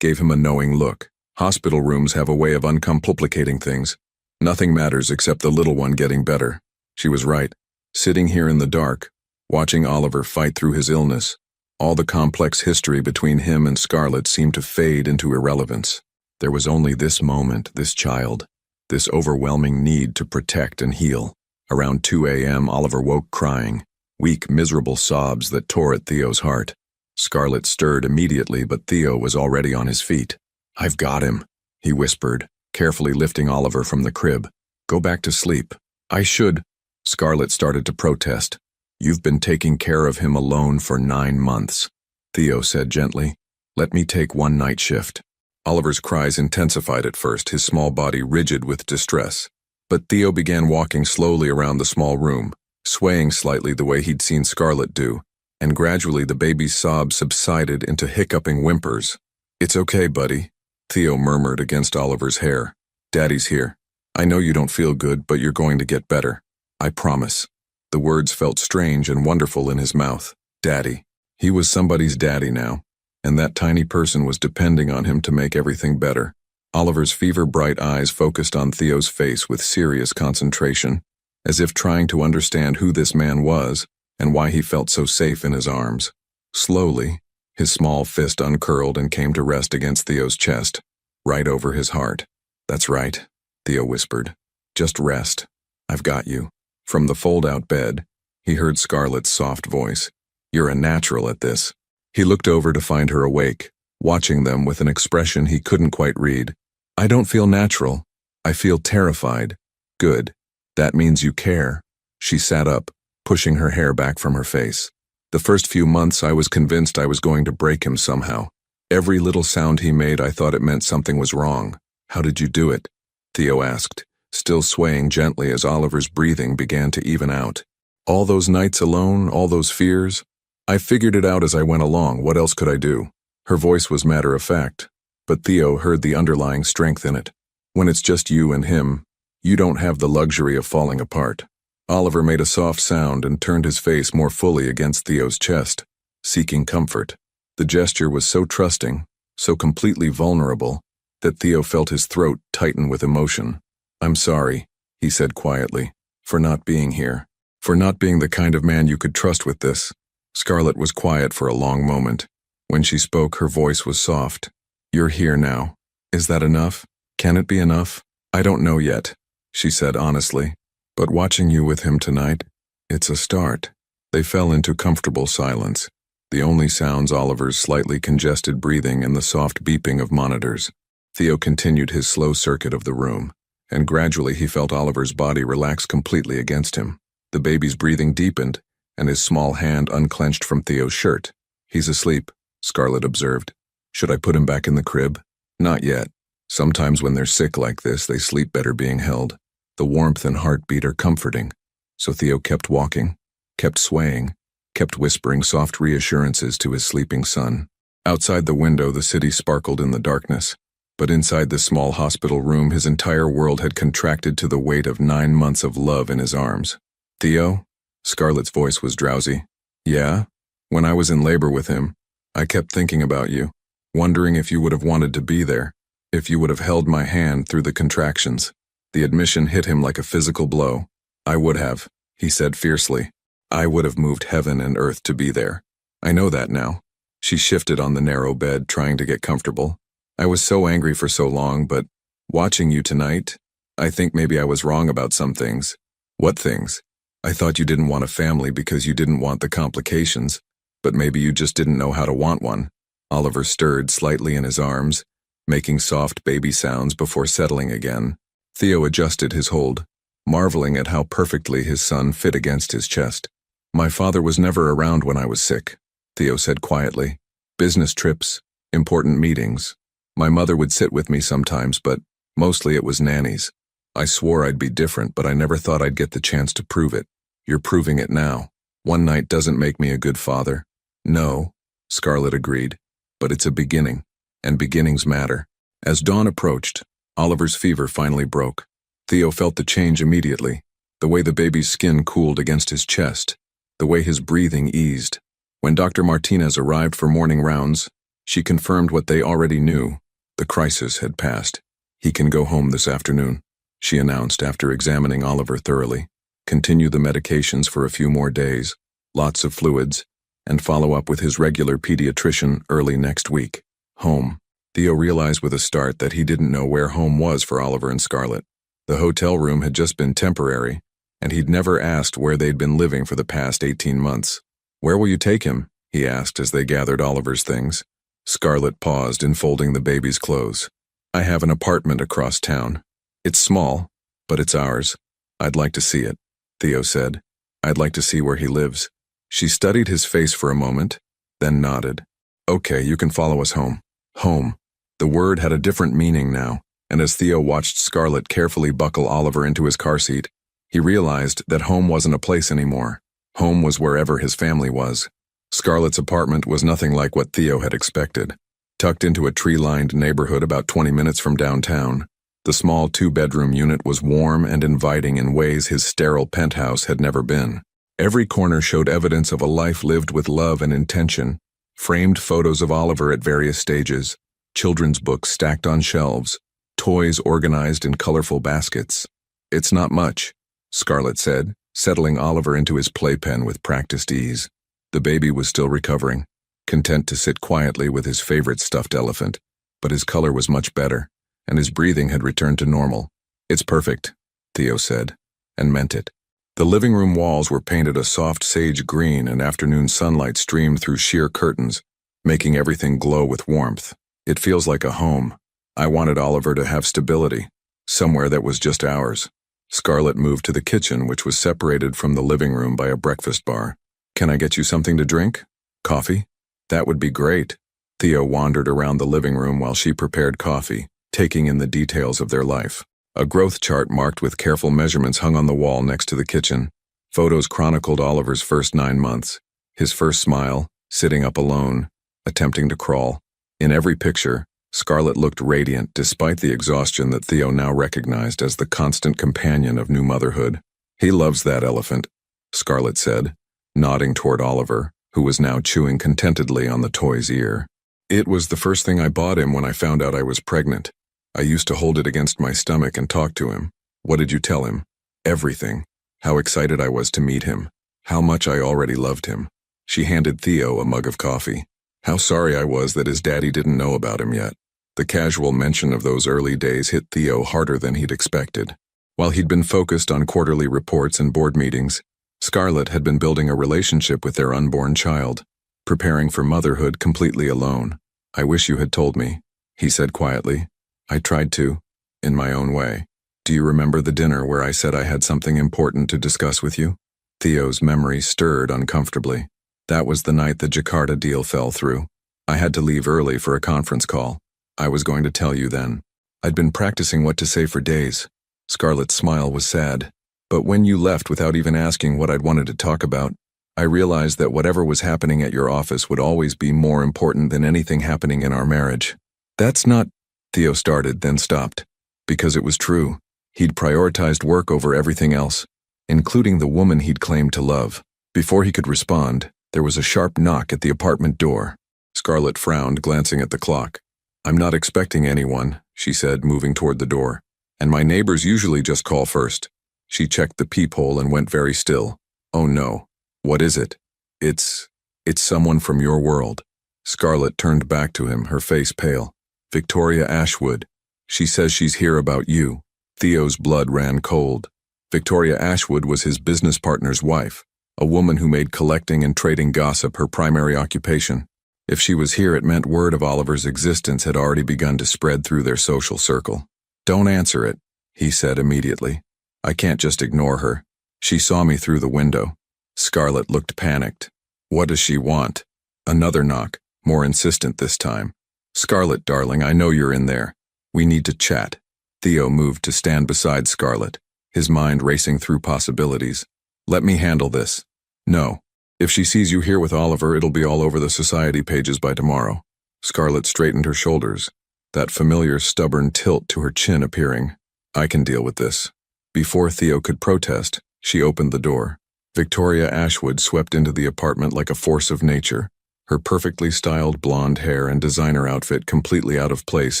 gave him a knowing look. Hospital rooms have a way of uncomplicating things. Nothing matters except the little one getting better. She was right. Sitting here in the dark, watching Oliver fight through his illness, all the complex history between him and Scarlett seemed to fade into irrelevance. There was only this moment, this child, this overwhelming need to protect and heal. Around 2 a.m., Oliver woke crying, weak, miserable sobs that tore at Theo's heart. Scarlett stirred immediately, but Theo was already on his feet. I've got him, he whispered, carefully lifting Oliver from the crib. Go back to sleep. I should. Scarlett started to protest. You've been taking care of him alone for 9 months, Theo said gently. Let me take one night shift. Oliver's cries intensified at first, his small body rigid with distress. But Theo began walking slowly around the small room, swaying slightly the way he'd seen Scarlett do, and gradually the baby's sobs subsided into hiccuping whimpers. It's okay, buddy, Theo murmured against Oliver's hair. Daddy's here. I know you don't feel good, but you're going to get better. I promise. The words felt strange and wonderful in his mouth. Daddy. He was somebody's daddy now, and that tiny person was depending on him to make everything better. Oliver's fever-bright eyes focused on Theo's face with serious concentration, as if trying to understand who this man was and why he felt so safe in his arms. Slowly, his small fist uncurled and came to rest against Theo's chest, right over his heart. That's right, Theo whispered. Just rest. I've got you. From the fold-out bed, he heard Scarlett's soft voice. You're a natural at this. He looked over to find her awake, watching them with an expression he couldn't quite read. I don't feel natural. I feel terrified. Good. That means you care. She sat up, pushing her hair back from her face. The first few months I was convinced I was going to break him somehow. Every little sound he made, I thought it meant something was wrong. How did you do it? Theo asked, still swaying gently as Oliver's breathing began to even out. All those nights alone, all those fears? I figured it out as I went along. What else could I do? Her voice was matter-of-fact, but Theo heard the underlying strength in it. When it's just you and him, you don't have the luxury of falling apart. Oliver made a soft sound and turned his face more fully against Theo's chest, seeking comfort. The gesture was so trusting, so completely vulnerable, that Theo felt his throat tighten with emotion. I'm sorry, he said quietly, for not being here, for not being the kind of man you could trust with this. Scarlett was quiet for a long moment. When she spoke, her voice was soft. You're here now. Is that enough? Can it be enough? I don't know yet, she said honestly. But watching you with him tonight, it's a start. They fell into comfortable silence, the only sounds Oliver's slightly congested breathing and the soft beeping of monitors. Theo continued his slow circuit of the room, and gradually he felt Oliver's body relax completely against him. The baby's breathing deepened, and his small hand unclenched from Theo's shirt. He's asleep, Scarlett observed. Should I put him back in the crib? Not yet. Sometimes when they're sick like this, they sleep better being held. The warmth and heartbeat are comforting. So Theo kept walking, kept swaying, kept whispering soft reassurances to his sleeping son. Outside the window, the city sparkled in the darkness. But inside the small hospital room, his entire world had contracted to the weight of 9 months of love in his arms. Theo? Scarlett's voice was drowsy. Yeah? When I was in labor with him, I kept thinking about you, wondering if you would have wanted to be there, if you would have held my hand through the contractions. The admission hit him like a physical blow. I would have, he said fiercely. I would have moved heaven and earth to be there. I know that now. She shifted on the narrow bed, trying to get comfortable. I was so angry for so long, but watching you tonight, I think maybe I was wrong about some things. What things? I thought you didn't want a family because you didn't want the complications, but maybe you just didn't know how to want one. Oliver stirred slightly in his arms, making soft baby sounds before settling again. Theo adjusted his hold, marveling at how perfectly his son fit against his chest. My father was never around when I was sick, Theo said quietly. Business trips, important meetings. My mother would sit with me sometimes, but mostly it was nannies. I swore I'd be different, but I never thought I'd get the chance to prove it. You're proving it now. One night doesn't make me a good father. No, Scarlett agreed, but it's a beginning, and beginnings matter. As dawn approached, Oliver's fever finally broke. Theo felt the change immediately, the way the baby's skin cooled against his chest, the way his breathing eased. When Dr. Martinez arrived for morning rounds, she confirmed what they already knew. The crisis had passed. He can go home this afternoon, she announced after examining Oliver thoroughly. Continue the medications for a few more days, lots of fluids, and follow up with his regular pediatrician early next week. Home. Theo realized with a start that he didn't know where home was for Oliver and Scarlett. The hotel room had just been temporary, and he'd never asked where they'd been living for the past 18 months. Where will you take him? He asked as they gathered Oliver's things. Scarlett paused, enfolding the baby's clothes. I have an apartment across town. It's small, but it's ours. I'd like to see it, Theo said. I'd like to see where he lives. She studied his face for a moment, then nodded. Okay, you can follow us home. Home. The word had a different meaning now, and as Theo watched Scarlett carefully buckle Oliver into his car seat, he realized that home wasn't a place anymore. Home was wherever his family was. Scarlett's apartment was nothing like what Theo had expected. Tucked into a tree-lined neighborhood about 20 minutes from downtown, the small two-bedroom unit was warm and inviting in ways his sterile penthouse had never been. Every corner showed evidence of a life lived with love and intention. Framed photos of Oliver at various stages, children's books stacked on shelves, toys organized in colorful baskets. It's not much, Scarlett said, settling Oliver into his playpen with practiced ease. The baby was still recovering, content to sit quietly with his favorite stuffed elephant, but his color was much better, and his breathing had returned to normal. It's perfect, Theo said, and meant it. The living room walls were painted a soft sage green, and afternoon sunlight streamed through sheer curtains, making everything glow with warmth. It feels like a home. I wanted Oliver to have stability, somewhere that was just ours. Scarlett moved to the kitchen, which was separated from the living room by a breakfast bar. Can I get you something to drink? Coffee? That would be great. Theo wandered around the living room while she prepared coffee, taking in the details of their life. A growth chart marked with careful measurements hung on the wall next to the kitchen. Photos chronicled Oliver's first 9 months, his first smile, sitting up alone, attempting to crawl. In every picture, Scarlett looked radiant despite the exhaustion that Theo now recognized as the constant companion of new motherhood. He loves that elephant, Scarlett said, nodding toward Oliver, who was now chewing contentedly on the toy's ear. It was the first thing I bought him when I found out I was pregnant. I used to hold it against my stomach and talk to him. What did you tell him? Everything. How excited I was to meet him. How much I already loved him. She handed Theo a mug of coffee. How sorry I was that his daddy didn't know about him yet. The casual mention of those early days hit Theo harder than he'd expected. While he'd been focused on quarterly reports and board meetings, Scarlett had been building a relationship with their unborn child, preparing for motherhood completely alone. I wish you had told me, he said quietly. I tried to, in my own way. Do you remember the dinner where I said I had something important to discuss with you? Theo's memory stirred uncomfortably. That was the night the Jakarta deal fell through. I had to leave early for a conference call. I was going to tell you then. I'd been practicing what to say for days. Scarlett's smile was sad. But when you left without even asking what I'd wanted to talk about, I realized that whatever was happening at your office would always be more important than anything happening in our marriage. That's not, Theo started, then stopped. Because it was true. He'd prioritized work over everything else, including the woman he'd claimed to love. Before he could respond, there was a sharp knock at the apartment door. Scarlett frowned, glancing at the clock. I'm not expecting anyone, she said, moving toward the door. And my neighbors usually just call first. She checked the peephole and went very still. Oh no. What is it? It's someone from your world. Scarlett turned back to him, her face pale. Victoria Ashwood. She says she's here about you. Theo's blood ran cold. Victoria Ashwood was his business partner's wife, a woman who made collecting and trading gossip her primary occupation. If she was here, it meant word of Oliver's existence had already begun to spread through their social circle. Don't answer it, he said immediately. I can't just ignore her. She saw me through the window. Scarlett looked panicked. What does she want? Another knock, more insistent this time. Scarlett, darling, I know you're in there. We need to chat. Theo moved to stand beside Scarlett, his mind racing through possibilities. Let me handle this. No. If she sees you here with Oliver, it'll be all over the society pages by tomorrow. Scarlett straightened her shoulders, that familiar stubborn tilt to her chin appearing. I can deal with this. Before Theo could protest, she opened the door. Victoria Ashwood swept into the apartment like a force of nature, her perfectly styled blonde hair and designer outfit completely out of place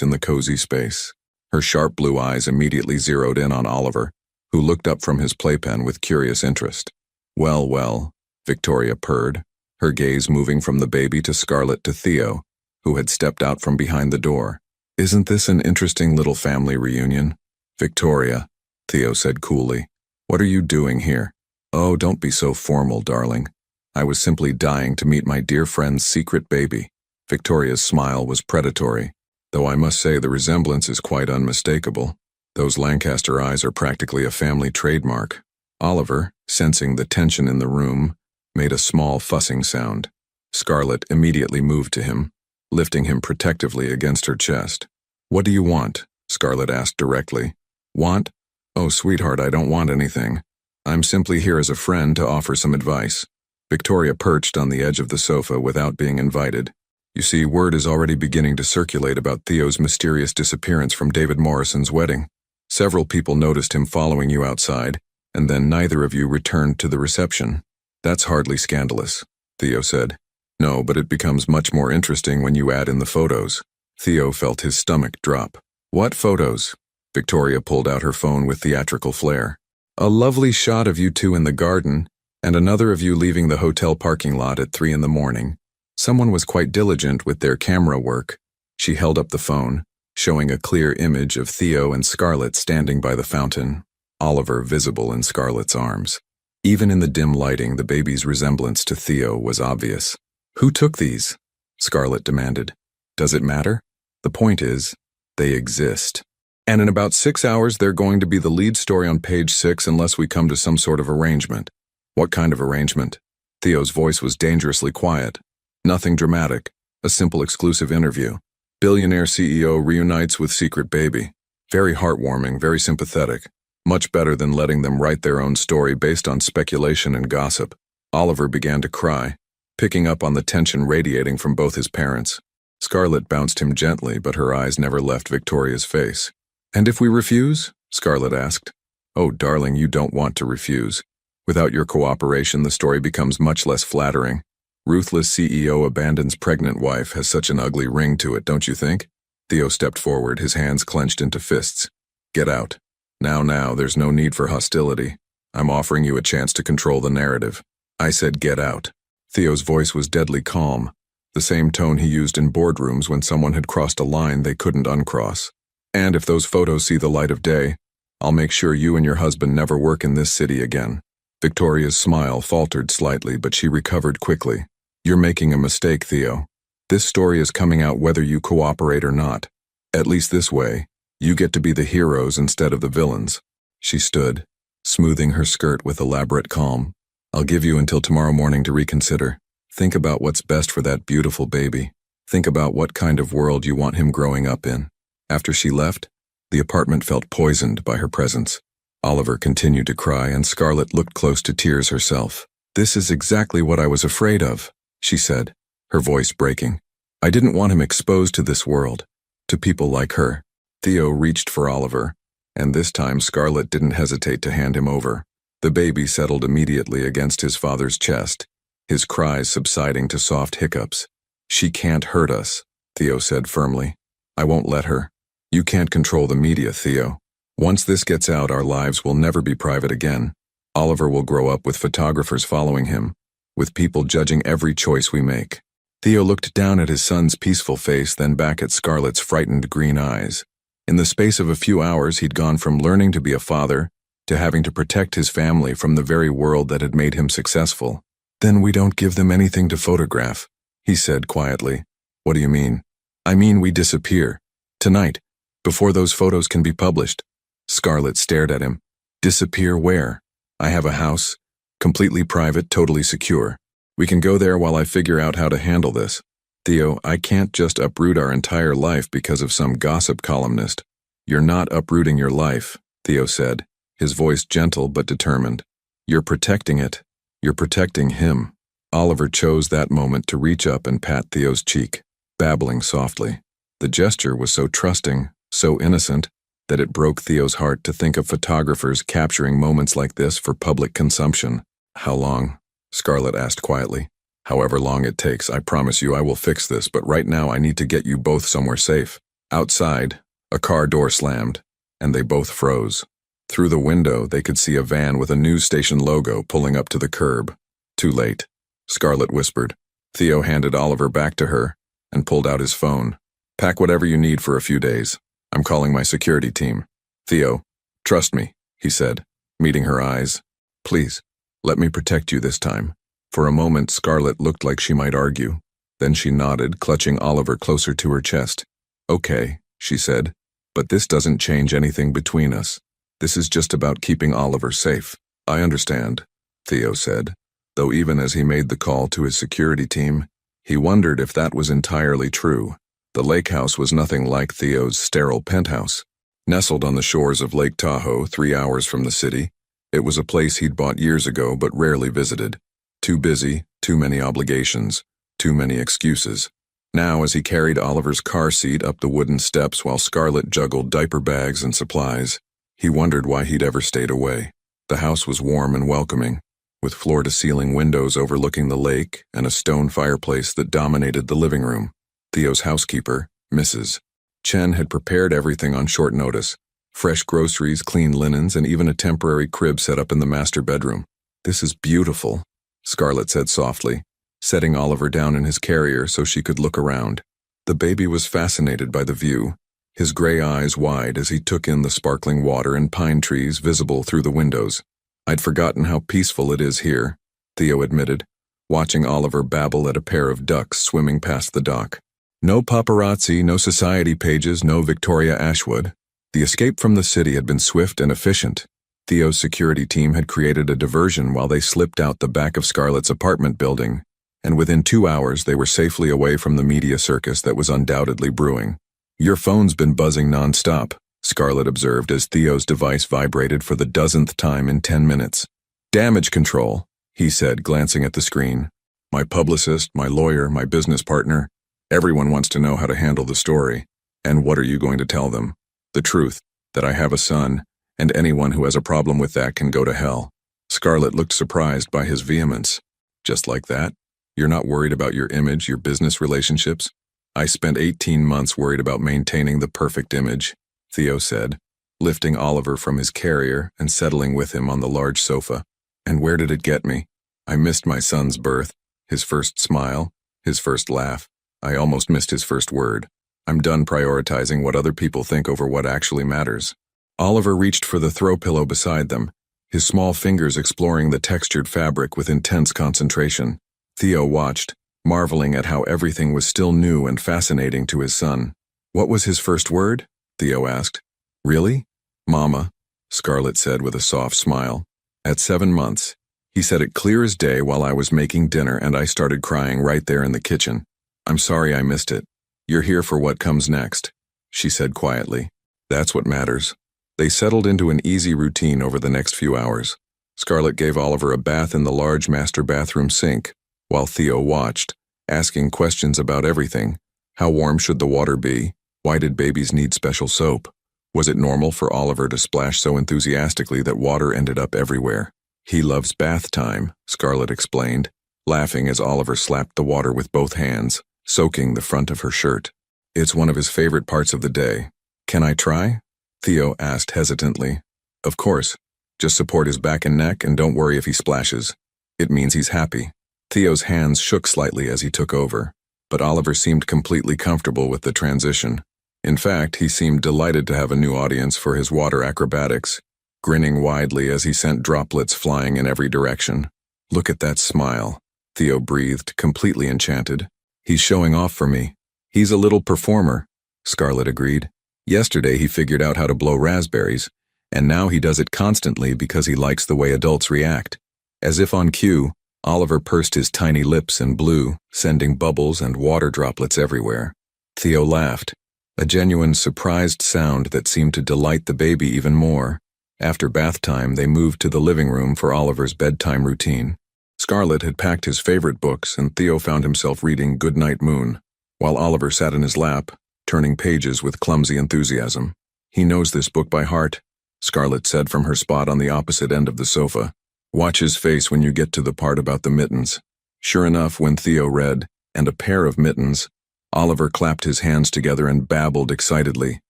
in the cozy space. Her sharp blue eyes immediately zeroed in on Oliver, who looked up from his playpen with curious interest. Well, well, Victoria purred, her gaze moving from the baby to Scarlett to Theo, who had stepped out from behind the door. Isn't this an interesting little family reunion? Victoria, Theo said coolly. What are you doing here? Oh, don't be so formal, darling. I was simply dying to meet my dear friend's secret baby. Victoria's smile was predatory, though I must say the resemblance is quite unmistakable. Those Lancaster eyes are practically a family trademark. Oliver, sensing the tension in the room, made a small fussing sound. Scarlett immediately moved to him, lifting him protectively against her chest. What do you want? Scarlett asked directly. Want? Oh, sweetheart, I don't want anything. I'm simply here as a friend to offer some advice. Victoria perched on the edge of the sofa without being invited. You see, word is already beginning to circulate about Theo's mysterious disappearance from David Morrison's wedding. Several people noticed him following you outside, and then neither of you returned to the reception. That's hardly scandalous, Theo said. No, but it becomes much more interesting when you add in the photos. Theo felt his stomach drop. What photos? Victoria pulled out her phone with theatrical flair. A lovely shot of you two in the garden, and another of you leaving the hotel parking lot at 3 a.m. Someone was quite diligent with their camera work. She held up the phone, showing a clear image of Theo and Scarlett standing by the fountain, Oliver visible in Scarlett's arms. Even in the dim lighting, the baby's resemblance to Theo was obvious. Who took these? Scarlett demanded. Does it matter? The point is, they exist. And in about 6 hours, they're going to be the lead story on page 6 unless we come to some sort of arrangement. What kind of arrangement? Theo's voice was dangerously quiet. Nothing dramatic. A simple exclusive interview. Billionaire CEO reunites with secret baby. Very heartwarming, very sympathetic. Much better than letting them write their own story based on speculation and gossip. Oliver began to cry, picking up on the tension radiating from both his parents. Scarlett bounced him gently, but her eyes never left Victoria's face. And if we refuse? Scarlett asked. Oh, darling, you don't want to refuse. Without your cooperation, the story becomes much less flattering. Ruthless CEO abandons pregnant wife has such an ugly ring to it, don't you think? Theo stepped forward, his hands clenched into fists. Get out. Now, there's no need for hostility. I'm offering you a chance to control the narrative. I said get out. Theo's voice was deadly calm, the same tone he used in boardrooms when someone had crossed a line they couldn't uncross. And if those photos see the light of day, I'll make sure you and your husband never work in this city again. Victoria's smile faltered slightly, but she recovered quickly. You're making a mistake, Theo. This story is coming out whether you cooperate or not. At least this way, you get to be the heroes instead of the villains. She stood, smoothing her skirt with elaborate calm. I'll give you until tomorrow morning to reconsider. Think about what's best for that beautiful baby. Think about what kind of world you want him growing up in. After she left, the apartment felt poisoned by her presence. Oliver continued to cry, and Scarlett looked close to tears herself. This is exactly what I was afraid of, she said, her voice breaking. I didn't want him exposed to this world, to people like her. Theo reached for Oliver, and this time Scarlett didn't hesitate to hand him over. The baby settled immediately against his father's chest, his cries subsiding to soft hiccups. She can't hurt us, Theo said firmly. I won't let her. You can't control the media, Theo. Once this gets out, our lives will never be private again. Oliver will grow up with photographers following him, with people judging every choice we make. Theo looked down at his son's peaceful face, then back at Scarlett's frightened green eyes. In the space of a few hours, he'd gone from learning to be a father to having to protect his family from the very world that had made him successful. Then we don't give them anything to photograph, he said quietly. What do you mean? I mean we disappear. Tonight, before those photos can be published. Scarlett stared at him. Disappear where? I have a house, completely private, totally secure. We can go there while I figure out how to handle this. Theo, I can't just uproot our entire life because of some gossip columnist. You're not uprooting your life, Theo said, his voice gentle but determined. You're protecting it. You're protecting him. Oliver chose that moment to reach up and pat Theo's cheek, babbling softly. The gesture was so trusting, so innocent, that it broke Theo's heart to think of photographers capturing moments like this for public consumption. How long? Scarlett asked quietly. However long it takes, I promise you I will fix this, but right now I need to get you both somewhere safe. Outside, a car door slammed, and they both froze. Through the window, they could see a van with a news station logo pulling up to the curb. Too late, Scarlett whispered. Theo handed Oliver back to her and pulled out his phone. Pack whatever you need for a few days. I'm calling my security team. Theo, trust me, he said, meeting her eyes. Please, let me protect you this time. For a moment, Scarlett looked like she might argue. Then she nodded, clutching Oliver closer to her chest. Okay, she said, but this doesn't change anything between us. This is just about keeping Oliver safe. I understand, Theo said, though even as he made the call to his security team, he wondered if that was entirely true. The lake house was nothing like Theo's sterile penthouse. Nestled on the shores of Lake Tahoe, 3 hours from the city, it was a place he'd bought years ago but rarely visited. Too busy, too many obligations, too many excuses. Now, as he carried Oliver's car seat up the wooden steps while Scarlett juggled diaper bags and supplies, he wondered why he'd ever stayed away. The house was warm and welcoming, with floor-to-ceiling windows overlooking the lake and a stone fireplace that dominated the living room. Theo's housekeeper, Mrs. Chen, had prepared everything on short notice. Fresh groceries, clean linens, and even a temporary crib set up in the master bedroom. This is beautiful, Scarlett said softly, setting Oliver down in his carrier so she could look around. The baby was fascinated by the view, his gray eyes wide as he took in the sparkling water and pine trees visible through the windows. I'd forgotten how peaceful it is here, Theo admitted, watching Oliver babble at a pair of ducks swimming past the dock. No paparazzi, no society pages, no Victoria Ashwood. The escape from the city had been swift and efficient. Theo's security team had created a diversion while they slipped out the back of Scarlett's apartment building, and within 2 hours they were safely away from the media circus that was undoubtedly brewing. Your phone's been buzzing nonstop, Scarlett observed as Theo's device vibrated for the dozenth time in 10 minutes. Damage control, he said, glancing at the screen. My publicist, my lawyer, my business partner. Everyone wants to know how to handle the story. And what are you going to tell them? The truth, that I have a son, and anyone who has a problem with that can go to hell. Scarlett looked surprised by his vehemence. Just like that? You're not worried about your image, your business relationships? I spent 18 months worried about maintaining the perfect image, Theo said, lifting Oliver from his carrier and settling with him on the large sofa. And where did it get me? I missed my son's birth, his first smile, his first laugh. I almost missed his first word. I'm done prioritizing what other people think over what actually matters. Oliver reached for the throw pillow beside them, his small fingers exploring the textured fabric with intense concentration. Theo watched, marveling at how everything was still new and fascinating to his son. What was his first word? Theo asked. Really? Mama, Scarlett said with a soft smile. At 7 months. He said it clear as day while I was making dinner, and I started crying right there in the kitchen. I'm sorry I missed it. You're here for what comes next, she said quietly. That's what matters. They settled into an easy routine over the next few hours. Scarlett gave Oliver a bath in the large master bathroom sink, while Theo watched, asking questions about everything. How warm should the water be? Why did babies need special soap? Was it normal for Oliver to splash so enthusiastically that water ended up everywhere? He loves bath time, Scarlett explained, laughing as Oliver slapped the water with both hands, soaking the front of her shirt. It's one of his favorite parts of the day. Can I try? Theo asked hesitantly. Of course. Just support his back and neck and don't worry if he splashes. It means he's happy. Theo's hands shook slightly as he took over, but Oliver seemed completely comfortable with the transition. In fact, he seemed delighted to have a new audience for his water acrobatics, grinning widely as he sent droplets flying in every direction. Look at that smile, Theo breathed, completely enchanted. He's showing off for me. He's a little performer, Scarlett agreed. Yesterday he figured out how to blow raspberries, and now he does it constantly because he likes the way adults react. As if on cue, Oliver pursed his tiny lips and blew, sending bubbles and water droplets everywhere. Theo laughed. a genuine surprised sound that seemed to delight the baby even more. After bath time, they moved to the living room for Oliver's bedtime routine. Scarlett had packed his favorite books, and Theo found himself reading Goodnight Moon, while Oliver sat in his lap, turning pages with clumsy enthusiasm. "He knows this book by heart," Scarlett said from her spot on the opposite end of the sofa. "Watch his face when you get to the part about the mittens." Sure enough, when Theo read, "and a pair of mittens," Oliver clapped his hands together and babbled excitedly,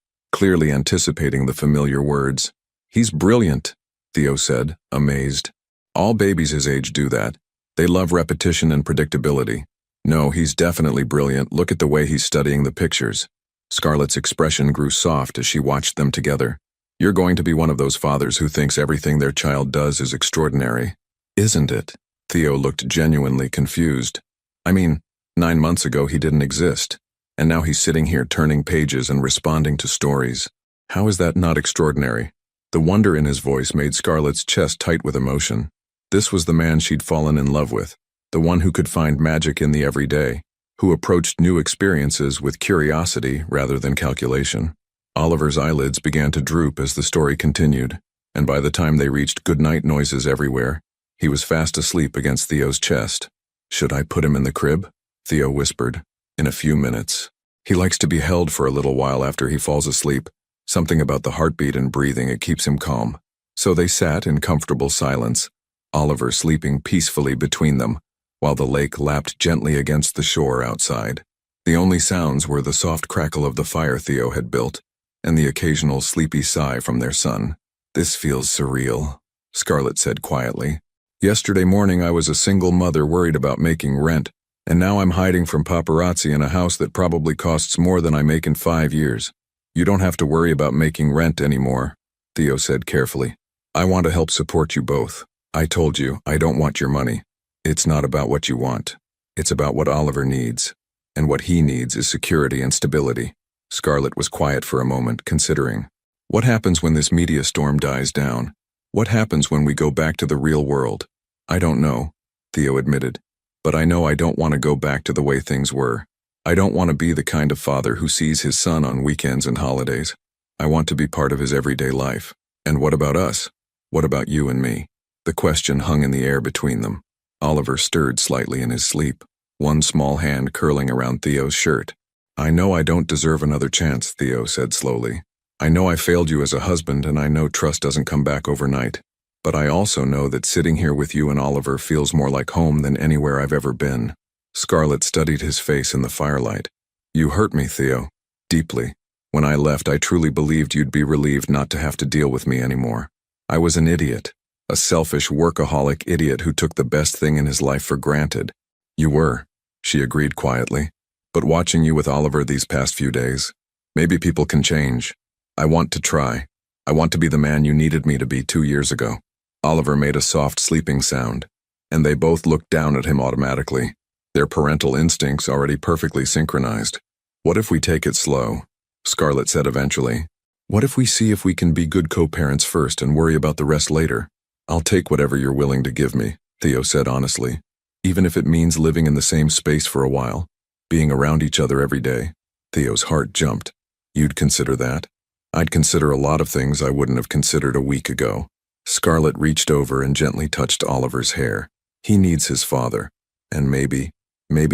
clearly anticipating the familiar words. "He's brilliant," Theo said, amazed. "All babies his age do that. They love repetition and predictability. No, he's definitely brilliant. Look at the way he's studying the pictures." Scarlett's expression grew soft as she watched them together. "You're going to be one of those fathers who thinks everything their child does is extraordinary, isn't it?" Theo looked genuinely confused. "I mean, 9 months ago he didn't exist, and now he's sitting here turning pages and responding to stories. How is that not extraordinary?" The wonder in his voice made Scarlett's chest tight with emotion. This was the man she'd fallen in love with, the one who could find magic in the everyday, who approached new experiences with curiosity rather than calculation. Oliver's eyelids began to droop as the story continued, and by the time they reached goodnight noises everywhere, he was fast asleep against Theo's chest. "Should I put him in the crib?" Theo whispered. "In a few minutes. He likes to be held for a little while after he falls asleep. Something about the heartbeat and breathing, it keeps him calm." So they sat in comfortable silence, Oliver sleeping peacefully between them, while the lake lapped gently against the shore outside. The only sounds were the soft crackle of the fire Theo had built, and the occasional sleepy sigh from their son. "This feels surreal," Scarlett said quietly. "Yesterday morning I was a single mother worried about making rent, and now I'm hiding from paparazzi in a house that probably costs more than I make in 5 years. You don't have to worry about making rent anymore," Theo said carefully. "I want to help support you both. I told you, I don't want your money. It's not about what you want. It's about what Oliver needs. And what he needs is security and stability." Scarlett was quiet for a moment, considering. What happens when this media storm dies down? What happens when we go back to the real world? "I don't know," Theo admitted. "But I know I don't want to go back to the way things were. I don't want to be the kind of father who sees his son on weekends and holidays. I want to be part of his everyday life. And what about us? What about you and me?" The question hung in the air between them. Oliver stirred slightly in his sleep, one small hand curling around Theo's shirt. "I know I don't deserve another chance," Theo said slowly. "I know I failed you as a husband, and I know trust doesn't come back overnight. But I also know that sitting here with you and Oliver feels more like home than anywhere I've ever been." Scarlett studied his face in the firelight. "You hurt me, Theo. Deeply. When I left, I truly believed you'd be relieved not to have to deal with me anymore. I was an idiot. A selfish workaholic idiot who took the best thing in his life for granted." "You were," she agreed quietly. "But watching you with Oliver these past few days, maybe people can change. I want to try. I want to be the man you needed me to be 2 years ago." Oliver made a soft sleeping sound, and they both looked down at him automatically, their parental instincts already perfectly synchronized. "What if we take it slow?" Scarlett said eventually. "What if we see if we can be good co-parents first and worry about the rest later?" "I'll take whatever you're willing to give me," Theo said honestly. "Even if it means living in the same space for a while, being around each other every day." Theo's heart jumped. "You'd consider that?" "I'd consider a lot of things I wouldn't have considered a week ago." Scarlett reached over and gently touched Oliver's hair. "He needs his father. And maybe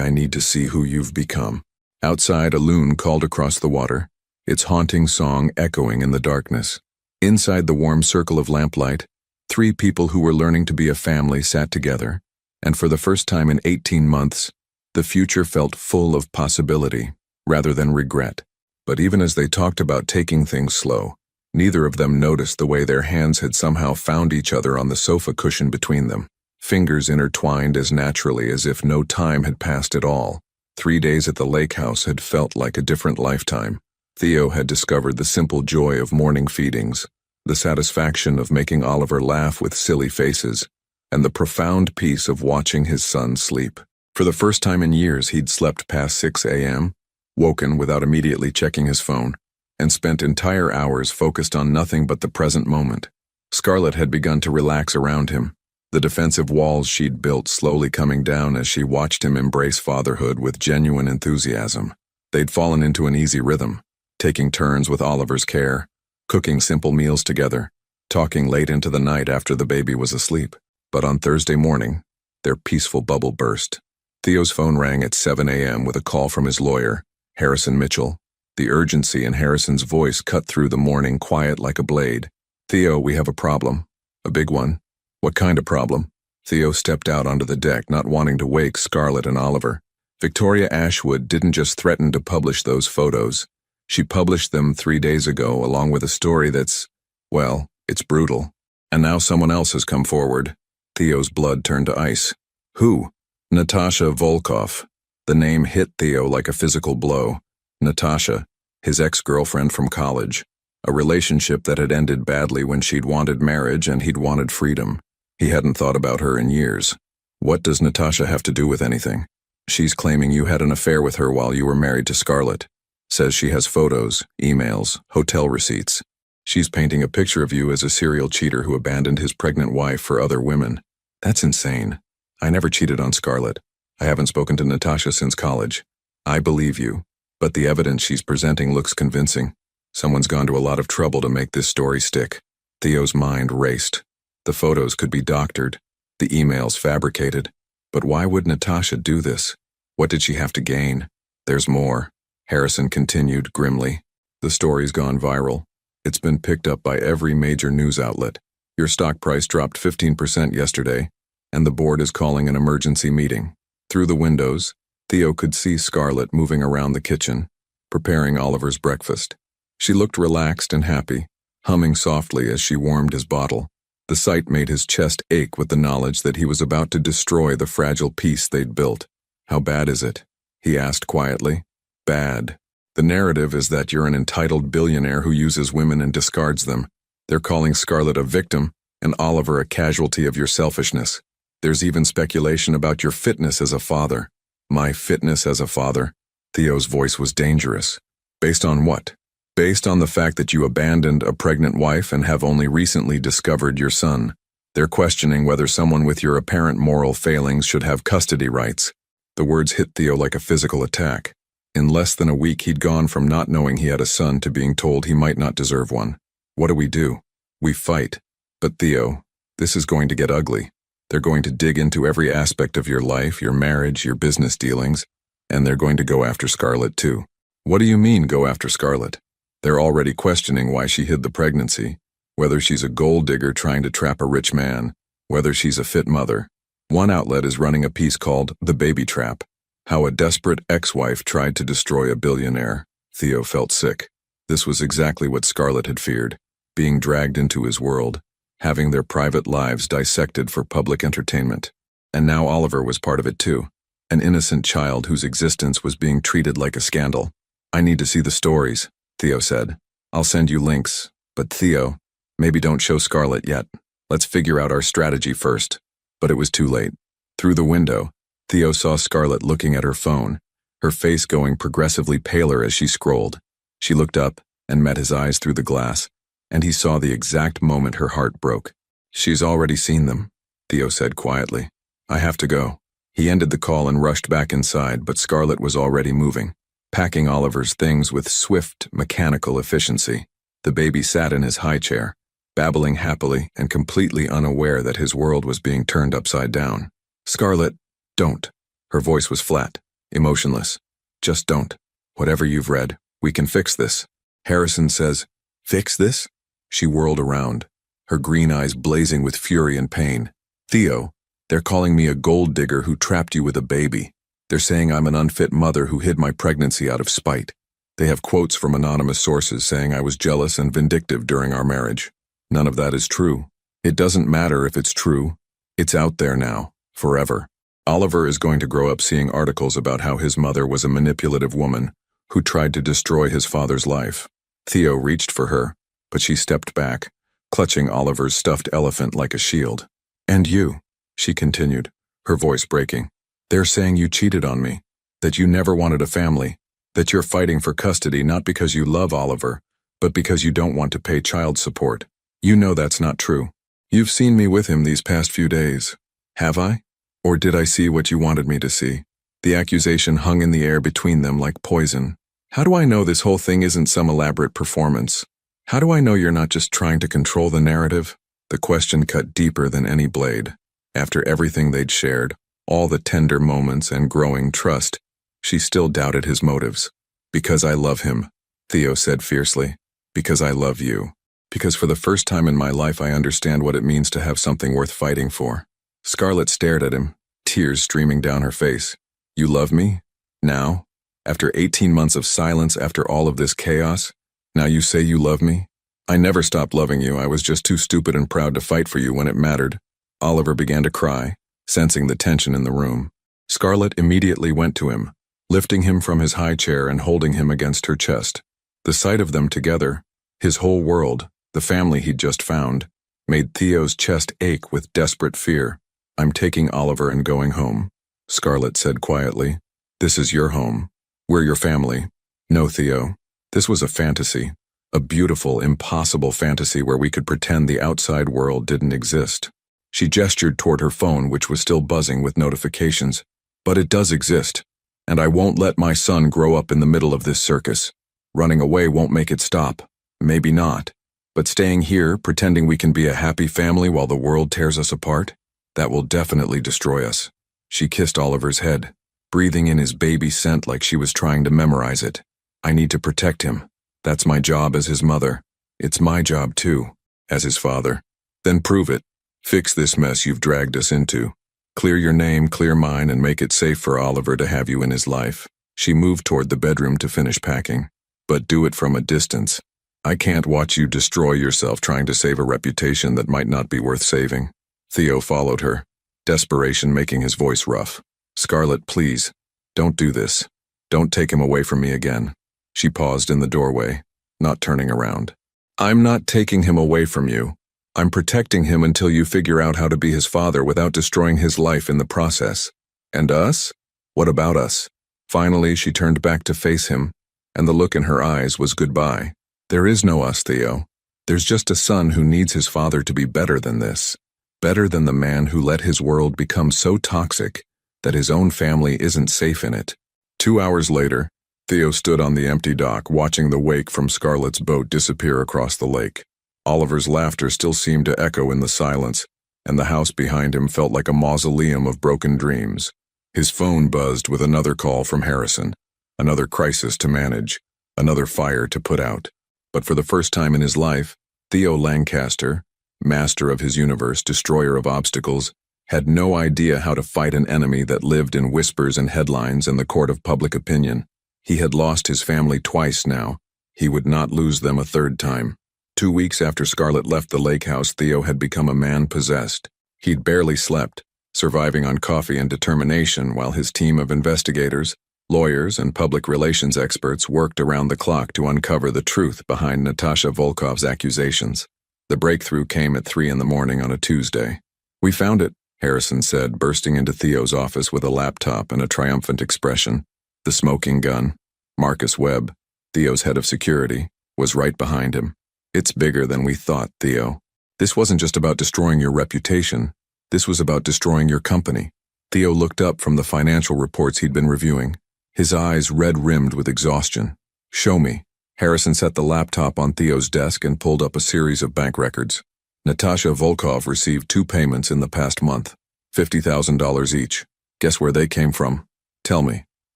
I need to see who you've become." Outside, a loon called across the water, its haunting song echoing in the darkness. Inside the warm circle of lamplight, 3 people who were learning to be a family sat together, and for the first time in 18 months, the future felt full of possibility, rather than regret. But even as they talked about taking things slow, neither of them noticed the way their hands had somehow found each other on the sofa cushion between them, fingers intertwined as naturally as if no time had passed at all. 3 days at the lake house had felt like a different lifetime. Theo had discovered the simple joy of morning feedings, the satisfaction of making Oliver laugh with silly faces, and the profound peace of watching his son sleep. For the first time in years, he'd slept past 6 a.m., woken without immediately checking his phone, and spent entire hours focused on nothing but the present moment. Scarlett had begun to relax around him, the defensive walls she'd built slowly coming down as she watched him embrace fatherhood with genuine enthusiasm. They'd fallen into an easy rhythm, taking turns with Oliver's care, cooking simple meals together, talking late into the night after the baby was asleep. But on Thursday morning, their peaceful bubble burst. Theo's phone rang at 7 a.m. with a call from his lawyer, Harrison Mitchell. The urgency in Harrison's voice cut through the morning quiet like a blade. "Theo, we have a problem. A big one." "What kind of problem?" Theo stepped out onto the deck, not wanting to wake Scarlett and Oliver. Victoria Ashwood didn't just threaten to publish those photos. She published them 3 days ago, along with a story that's, well, it's brutal. And now someone else has come forward. Theo's blood turned to ice. Who? Natasha Volkov. The name hit Theo like a physical blow. Natasha, his ex-girlfriend from college. A relationship that had ended badly when she'd wanted marriage and he'd wanted freedom. He hadn't thought about her in years. What does Natasha have to do with anything? She's claiming you had an affair with her while you were married to Scarlett. Says she has photos, emails, hotel receipts. She's painting a picture of you as a serial cheater who abandoned his pregnant wife for other women. That's insane. I never cheated on Scarlett. I haven't spoken to Natasha since college. I believe you, but the evidence she's presenting looks convincing. Someone's gone to a lot of trouble to make this story stick. Theo's mind raced. The photos could be doctored, the emails fabricated. But why would Natasha do this? What did she have to gain? There's more, Harrison continued grimly. The story's gone viral. It's been picked up by every major news outlet. Your stock price dropped 15% yesterday, and the board is calling an emergency meeting. Through the windows, Theo could see Scarlett moving around the kitchen, preparing Oliver's breakfast. She looked relaxed and happy, humming softly as she warmed his bottle. The sight made his chest ache with the knowledge that he was about to destroy the fragile peace they'd built. How bad is it? He asked quietly. Bad. The narrative is that you're an entitled billionaire who uses women and discards them. They're calling Scarlett a victim and Oliver a casualty of your selfishness. There's even speculation about your fitness as a father. My fitness as a father? Theo's voice was dangerous. Based on what? Based on the fact that you abandoned a pregnant wife and have only recently discovered your son. They're questioning whether someone with your apparent moral failings should have custody rights. The words hit Theo like a physical attack. In less than a week, he'd gone from not knowing he had a son to being told he might not deserve one. What do? We fight. But Theo, this is going to get ugly. They're going to dig into every aspect of your life, your marriage, your business dealings, and they're going to go after Scarlett too. What do you mean, go after Scarlett? They're already questioning why she hid the pregnancy, whether she's a gold digger trying to trap a rich man, whether she's a fit mother. One outlet is running a piece called The Baby Trap, how a desperate ex-wife tried to destroy a billionaire. Theo felt sick. This was exactly what Scarlett had feared, being dragged into his world, having their private lives dissected for public entertainment. And now Oliver was part of it too, an innocent child whose existence was being treated like a scandal. I need to see the stories, Theo said. I'll send you links, but Theo, maybe don't show Scarlett yet. Let's figure out our strategy first. But it was too late. Through the window, Theo saw Scarlett looking at her phone, her face going progressively paler as she scrolled. She looked up and met his eyes through the glass, and he saw the exact moment her heart broke. She's already seen them, Theo said quietly. I have to go. He ended the call and rushed back inside, but Scarlett was already moving, packing Oliver's things with swift, mechanical efficiency. The baby sat in his high chair, babbling happily and completely unaware that his world was being turned upside down. Scarlett, don't. Her voice was flat, emotionless. Just don't. Whatever you've read, we can fix this. Harrison says, fix this? She whirled around, her green eyes blazing with fury and pain. Theo, they're calling me a gold digger who trapped you with a baby. They're saying I'm an unfit mother who hid my pregnancy out of spite. They have quotes from anonymous sources saying I was jealous and vindictive during our marriage. None of that is true. It doesn't matter if it's true. It's out there now, forever. Oliver is going to grow up seeing articles about how his mother was a manipulative woman who tried to destroy his father's life. Theo reached for her, but she stepped back, clutching Oliver's stuffed elephant like a shield. And you, she continued, her voice breaking. They're saying you cheated on me, that you never wanted a family, that you're fighting for custody not because you love Oliver, but because you don't want to pay child support. You know that's not true. You've seen me with him these past few days. Have I? Or did I see what you wanted me to see? The accusation hung in the air between them like poison. How do I know this whole thing isn't some elaborate performance? How do I know you're not just trying to control the narrative? The question cut deeper than any blade. After everything they'd shared, all the tender moments and growing trust, she still doubted his motives. Because I love him, Theo said fiercely. Because I love you. Because for the first time in my life I understand what it means to have something worth fighting for. Scarlett stared at him, tears streaming down her face. You love me? Now? After 18 months of silence, after all of this chaos? Now you say you love me? I never stopped loving you. I was just too stupid and proud to fight for you when it mattered. Oliver began to cry, sensing the tension in the room. Scarlett immediately went to him, lifting him from his high chair and holding him against her chest. The sight of them together, his whole world, the family he'd just found, made Theo's chest ache with desperate fear. I'm taking Oliver and going home, Scarlett said quietly. This is your home. We're your family. No, Theo. This was a fantasy. A beautiful, impossible fantasy where we could pretend the outside world didn't exist. She gestured toward her phone, which was still buzzing with notifications. But it does exist. And I won't let my son grow up in the middle of this circus. Running away won't make it stop. Maybe not. But staying here, pretending we can be a happy family while the world tears us apart, that will definitely destroy us. She kissed Oliver's head, breathing in his baby scent like she was trying to memorize it. I need to protect him. That's my job as his mother. It's my job too, as his father. Then prove it. Fix this mess you've dragged us into. Clear your name, clear mine, and make it safe for Oliver to have you in his life. She moved toward the bedroom to finish packing. But do it from a distance. I can't watch you destroy yourself trying to save a reputation that might not be worth saving. Theo followed her, desperation making his voice rough. Scarlett, please, don't do this. Don't take him away from me again. She paused in the doorway, not turning around. I'm not taking him away from you. I'm protecting him until you figure out how to be his father without destroying his life in the process. And us? What about us? Finally, she turned back to face him, and the look in her eyes was goodbye. There is no us, Theo. There's just a son who needs his father to be better than this. Better than the man who let his world become so toxic that his own family isn't safe in it. 2 hours later, Theo stood on the empty dock watching the wake from Scarlett's boat disappear across the lake. Oliver's laughter still seemed to echo in the silence, and the house behind him felt like a mausoleum of broken dreams. His phone buzzed with another call from Harrison, another crisis to manage, another fire to put out. But for the first time in his life, Theo Lancaster, master of his universe, destroyer of obstacles, had no idea how to fight an enemy that lived in whispers and headlines in the court of public opinion. He had lost his family twice now. He would not lose them a third time. 2 weeks after Scarlett left the lake house, Theo had become a man possessed. He'd barely slept, surviving on coffee and determination while his team of investigators, lawyers, and public relations experts worked around the clock to uncover the truth behind Natasha Volkov's accusations. The breakthrough came at 3 a.m. on a Tuesday. We found it, Harrison said, bursting into Theo's office with a laptop and a triumphant expression. The smoking gun, Marcus Webb, Theo's head of security, was right behind him. It's bigger than we thought, Theo. This wasn't just about destroying your reputation. This was about destroying your company. Theo looked up from the financial reports he'd been reviewing, his eyes red-rimmed with exhaustion. Show me. Harrison set the laptop on Theo's desk and pulled up a series of bank records. Natasha Volkov received 2 payments in the past month, $50,000 each. Guess where they came from? Tell me.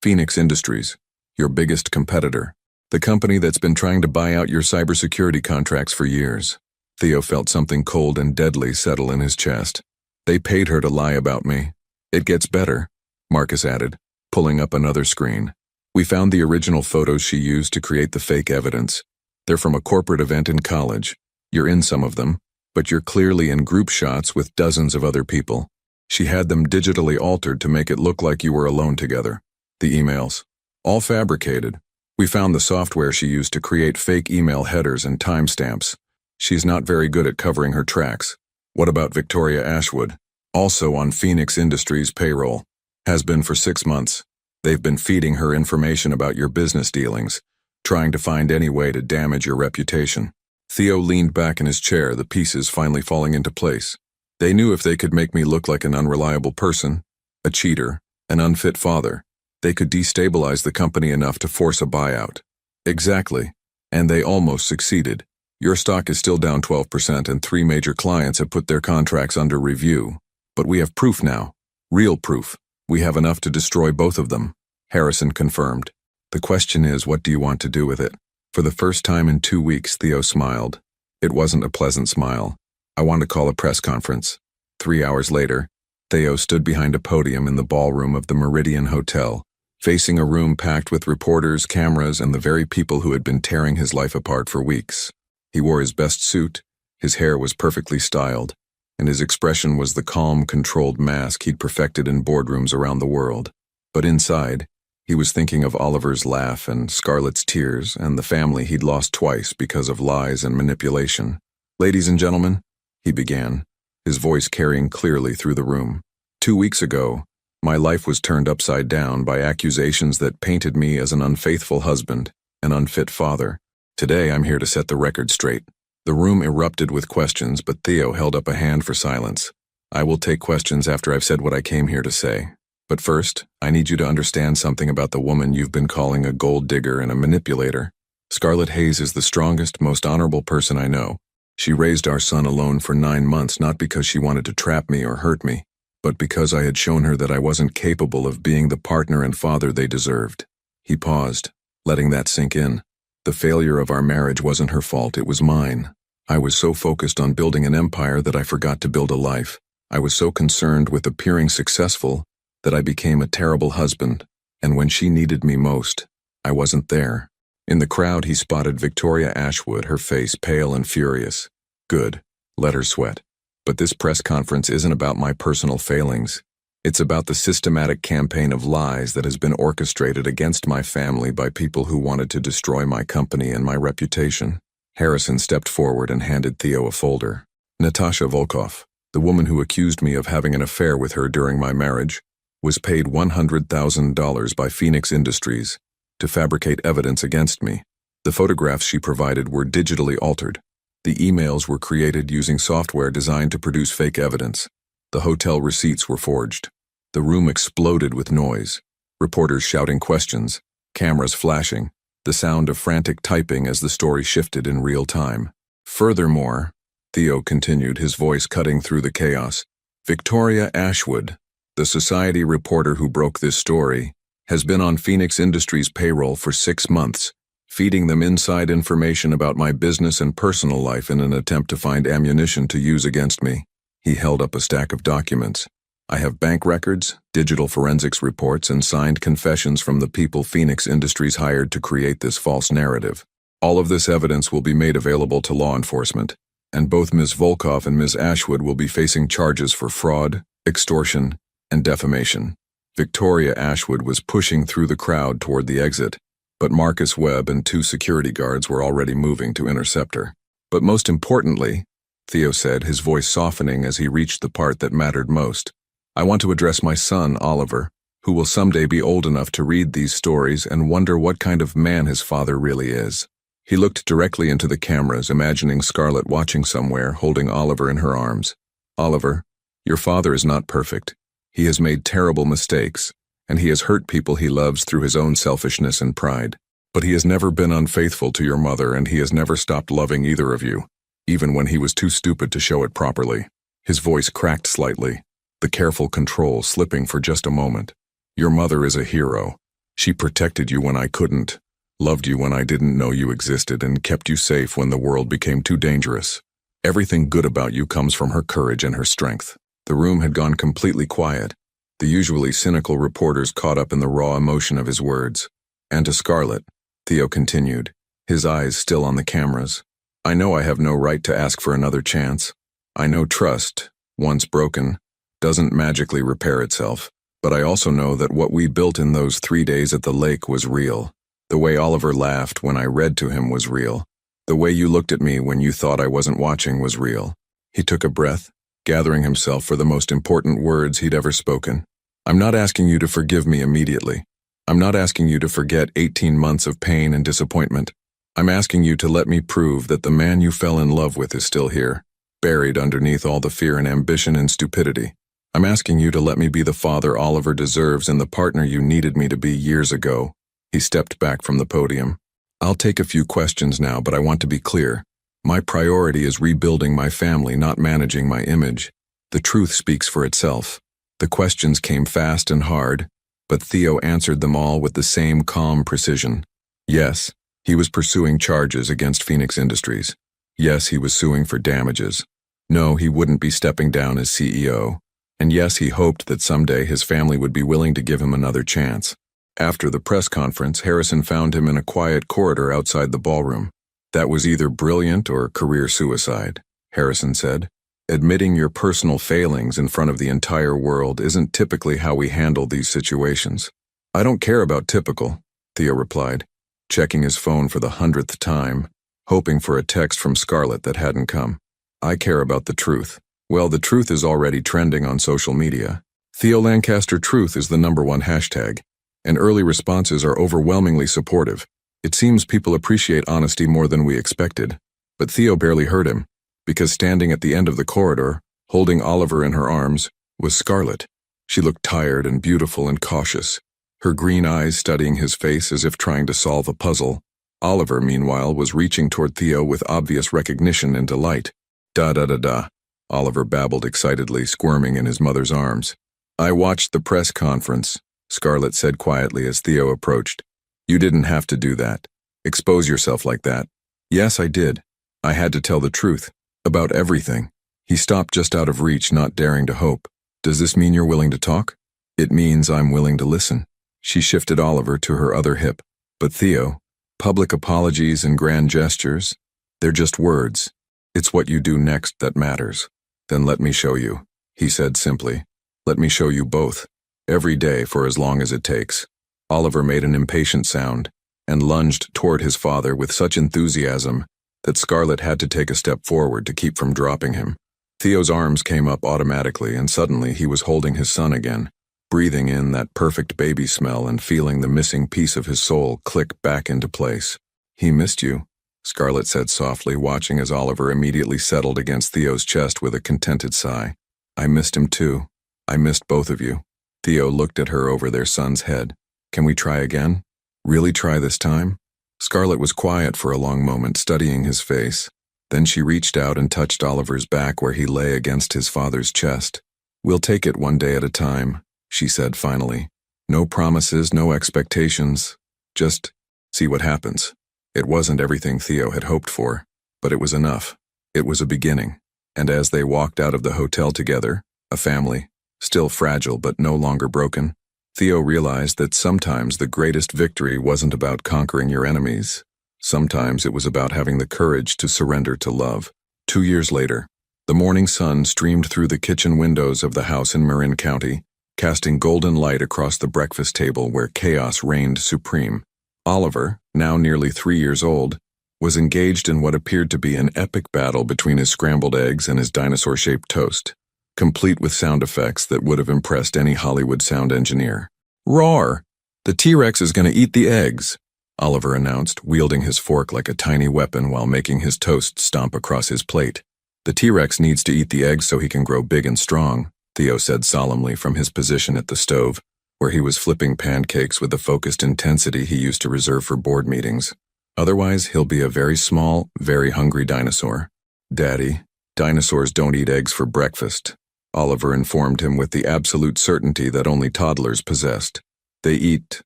Phoenix Industries, your biggest competitor. The company that's been trying to buy out your cybersecurity contracts for years. Theo felt something cold and deadly settle in his chest. They paid her to lie about me. It gets better, Marcus added, pulling up another screen. We found the original photos she used to create the fake evidence. They're from a corporate event in college. You're in some of them, but you're clearly in group shots with dozens of other people. She had them digitally altered to make it look like you were alone together. The emails, all fabricated. We found the software she used to create fake email headers and timestamps. She's not very good at covering her tracks. What about Victoria Ashwood? Also on Phoenix Industries payroll. Has been for 6 months. They've been feeding her information about your business dealings, trying to find any way to damage your reputation. Theo leaned back in his chair, the pieces finally falling into place. They knew if they could make me look like an unreliable person, a cheater, an unfit father, They could destabilize the company enough to force a buyout. Exactly. And they almost succeeded. Your stock is still down 12% and 3 major clients have put their contracts under review. But we have proof now. Real proof. We have enough to destroy both of them. Harrison confirmed. The question is, what do you want to do with it? For the first time in 2 weeks, Theo smiled. It wasn't a pleasant smile. I want to call a press conference. 3 hours later, Theo stood behind a podium in the ballroom of the Meridian Hotel, facing a room packed with reporters, cameras, and the very people who had been tearing his life apart for weeks. He wore his best suit, his hair was perfectly styled, and his expression was the calm, controlled mask he'd perfected in boardrooms around the world. But inside, he was thinking of Oliver's laugh and Scarlett's tears and the family he'd lost twice because of lies and manipulation. "Ladies and gentlemen," he began, his voice carrying clearly through the room. 2 weeks ago, my life was turned upside down by accusations that painted me as an unfaithful husband, an unfit father. Today I'm here to set the record straight. The room erupted with questions, but Theo held up a hand for silence. "I will take questions after I've said what I came here to say. But first, I need you to understand something about the woman you've been calling a gold digger and a manipulator. Scarlett Hayes is the strongest, most honorable person I know. She raised our son alone for 9 months not because she wanted to trap me or hurt me, but because I had shown her that I wasn't capable of being the partner and father they deserved." He paused, letting that sink in. The failure of our marriage wasn't her fault, it was mine. I was so focused on building an empire that I forgot to build a life. I was so concerned with appearing successful that I became a terrible husband, and when she needed me most, I wasn't there. In the crowd he spotted Victoria Ashwood, her face pale and furious. Good, let her sweat. But this press conference isn't about my personal failings. It's about the systematic campaign of lies that has been orchestrated against my family by people who wanted to destroy my company and my reputation. Harrison stepped forward and handed Theo a folder. Natasha Volkov, the woman who accused me of having an affair with her during my marriage, was paid $100,000 by Phoenix Industries to fabricate evidence against me. The photographs she provided were digitally altered. The emails were created using software designed to produce fake evidence. The hotel receipts were forged. The room exploded with noise. Reporters shouting questions, cameras flashing, the sound of frantic typing as the story shifted in real time. Furthermore, Theo continued, his voice cutting through the chaos, Victoria Ashwood, the society reporter who broke this story, has been on Phoenix Industries' payroll for 6 months, feeding them inside information about my business and personal life in an attempt to find ammunition to use against me. He held up a stack of documents. I have bank records, digital forensics reports, and signed confessions from the people Phoenix Industries hired to create this false narrative. All of this evidence will be made available to law enforcement, and both Ms. Volkov and Ms. Ashwood will be facing charges for fraud, extortion, and defamation. Victoria Ashwood was pushing through the crowd toward the exit, but Marcus Webb and 2 security guards were already moving to intercept her. But most importantly, Theo said, his voice softening as he reached the part that mattered most, I want to address my son, Oliver, who will someday be old enough to read these stories and wonder what kind of man his father really is. He looked directly into the cameras, imagining Scarlett watching somewhere, holding Oliver in her arms. Oliver, your father is not perfect. He has made terrible mistakes, and he has hurt people he loves through his own selfishness and pride. But he has never been unfaithful to your mother, and he has never stopped loving either of you, even when he was too stupid to show it properly. His voice cracked slightly, the careful control slipping for just a moment. Your mother is a hero. She protected you when I couldn't, loved you when I didn't know you existed, and kept you safe when the world became too dangerous. Everything good about you comes from her courage and her strength. The room had gone completely quiet, the usually cynical reporters caught up in the raw emotion of his words. And to Scarlett, Theo continued, his eyes still on the cameras, I know I have no right to ask for another chance. I know trust, once broken, doesn't magically repair itself. But I also know that what we built in those 3 days at the lake was real. The way Oliver laughed when I read to him was real. The way you looked at me when you thought I wasn't watching was real. He took a breath, gathering himself for the most important words he'd ever spoken. I'm not asking you to forgive me immediately. I'm not asking you to forget 18 months of pain and disappointment. I'm asking you to let me prove that the man you fell in love with is still here, buried underneath all the fear and ambition and stupidity. I'm asking you to let me be the father Oliver deserves and the partner you needed me to be years ago." He stepped back from the podium. "I'll take a few questions now, but I want to be clear. My priority is rebuilding my family, not managing my image. The truth speaks for itself." The questions came fast and hard, but Theo answered them all with the same calm precision. Yes, he was pursuing charges against Phoenix Industries. Yes, he was suing for damages. No, he wouldn't be stepping down as CEO. And yes, he hoped that someday his family would be willing to give him another chance. After the press conference, Harrison found him in a quiet corridor outside the ballroom. "That was either brilliant or career suicide," Harrison said. "Admitting your personal failings in front of the entire world isn't typically how we handle these situations." "I don't care about typical," Theo replied, checking his phone for the 100th time, hoping for a text from Scarlett that hadn't come. "I care about the truth." "Well, the truth is already trending on social media. Theo Lancaster Truth is the #1 hashtag, and early responses are overwhelmingly supportive. It seems people appreciate honesty more than we expected." But Theo barely heard him, because standing at the end of the corridor, holding Oliver in her arms, was Scarlett. She looked tired and beautiful and cautious, her green eyes studying his face as if trying to solve a puzzle. Oliver, meanwhile, was reaching toward Theo with obvious recognition and delight. Da-da-da-da, Oliver babbled excitedly, squirming in his mother's arms. "I watched the press conference," Scarlett said quietly as Theo approached. "You didn't have to do that. Expose yourself like that." "Yes, I did. I had to tell the truth. About everything." He stopped just out of reach, not daring to hope. "Does this mean you're willing to talk?" "It means I'm willing to listen." She shifted Oliver to her other hip. "But Theo, public apologies and grand gestures, they're just words. It's what you do next that matters." "Then let me show you," he said simply. "Let me show you both. Every day for as long as it takes." Oliver made an impatient sound and lunged toward his father with such enthusiasm that Scarlett had to take a step forward to keep from dropping him. Theo's arms came up automatically, and suddenly he was holding his son again, breathing in that perfect baby smell and feeling the missing piece of his soul click back into place. "He missed you," Scarlett said softly, watching as Oliver immediately settled against Theo's chest with a contented sigh. "I missed him too. I missed both of you." Theo looked at her over their son's head. "Can we try again? Really try this time?" Scarlett was quiet for a long moment, studying his face. Then she reached out and touched Oliver's back where he lay against his father's chest. "We'll take it one day at a time," she said finally. "No promises, no expectations. Just see what happens." It wasn't everything Theo had hoped for, but it was enough. It was a beginning. And as they walked out of the hotel together, a family, still fragile but no longer broken, Theo realized that sometimes the greatest victory wasn't about conquering your enemies. Sometimes it was about having the courage to surrender to love. 2 years later, the morning sun streamed through the kitchen windows of the house in Marin County, casting golden light across the breakfast table where chaos reigned supreme. Oliver, now nearly 3 years old, was engaged in what appeared to be an epic battle between his scrambled eggs and his dinosaur-shaped toast, complete with sound effects that would have impressed any Hollywood sound engineer. "Roar! The T-Rex is going to eat the eggs," Oliver announced, wielding his fork like a tiny weapon while making his toast stomp across his plate. "The T-Rex needs to eat the eggs so he can grow big and strong," Theo said solemnly from his position at the stove, where he was flipping pancakes with the focused intensity he used to reserve for board meetings. "Otherwise, he'll be a very small, very hungry dinosaur." "Daddy, dinosaurs don't eat eggs for breakfast," Oliver informed him with the absolute certainty that only toddlers possessed. "They eat,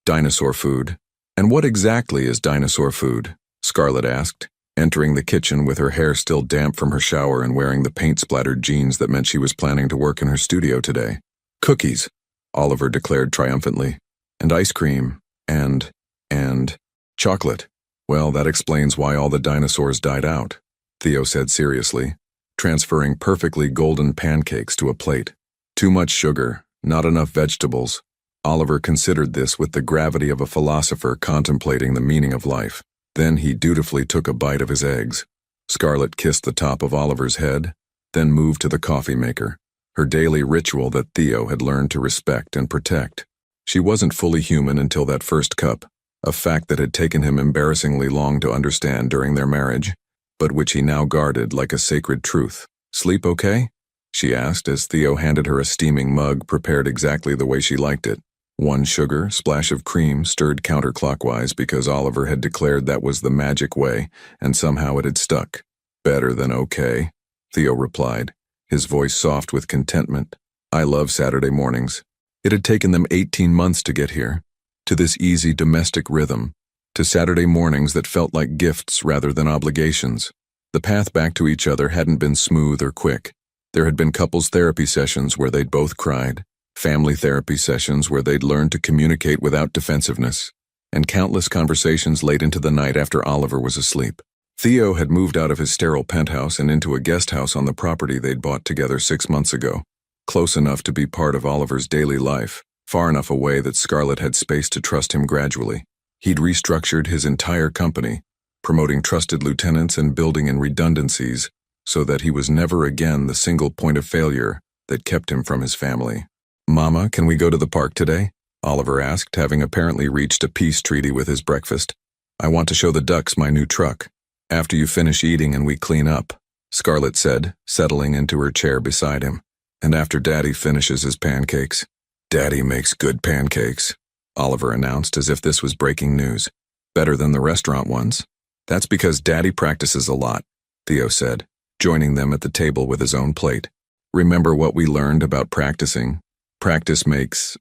dinosaur food." "And what exactly is dinosaur food?" Scarlett asked, entering the kitchen with her hair still damp from her shower and wearing the paint-splattered jeans that meant she was planning to work in her studio today. "Cookies," Oliver declared triumphantly, "and ice cream, and chocolate." "Well, that explains why all the dinosaurs died out," Theo said seriously, transferring perfectly golden pancakes to a plate. "Too much sugar, not enough vegetables." Oliver considered this with the gravity of a philosopher contemplating the meaning of life. Then he dutifully took a bite of his eggs. Scarlett kissed the top of Oliver's head, then moved to the coffee maker, her daily ritual that Theo had learned to respect and protect. She wasn't fully human until that first cup, a fact that had taken him embarrassingly long to understand during their marriage, but which he now guarded like a sacred truth. "Sleep okay?" she asked as Theo handed her a steaming mug prepared exactly the way she liked it. One sugar, splash of cream, stirred counterclockwise because Oliver had declared that was the magic way, and somehow it had stuck. Better than okay, Theo replied, his voice soft with contentment. I love Saturday mornings. It had taken them 18 months to get here, to this easy domestic rhythm, to Saturday mornings that felt like gifts rather than obligations. The path back to each other hadn't been smooth or quick. There had been couples therapy sessions where they'd both cried, family therapy sessions where they'd learned to communicate without defensiveness, and countless conversations late into the night after Oliver was asleep. Theo had moved out of his sterile penthouse and into a guest house on the property they'd bought together 6 months ago, close enough to be part of Oliver's daily life, far enough away that Scarlett had space to trust him gradually. He'd restructured his entire company, promoting trusted lieutenants and building in redundancies so that he was never again the single point of failure that kept him from his family. Mama, can we go to the park today? Oliver asked, having apparently reached a peace treaty with his breakfast. I want to show the ducks my new truck. After you finish eating and we clean up, Scarlett said, settling into her chair beside him. And after Daddy finishes his pancakes. Daddy makes good pancakes, Oliver announced as if this was breaking news. Better than the restaurant ones. That's because Daddy practices a lot, Theo said, joining them at the table with his own plate. Remember what we learned about practicing? Practice makes,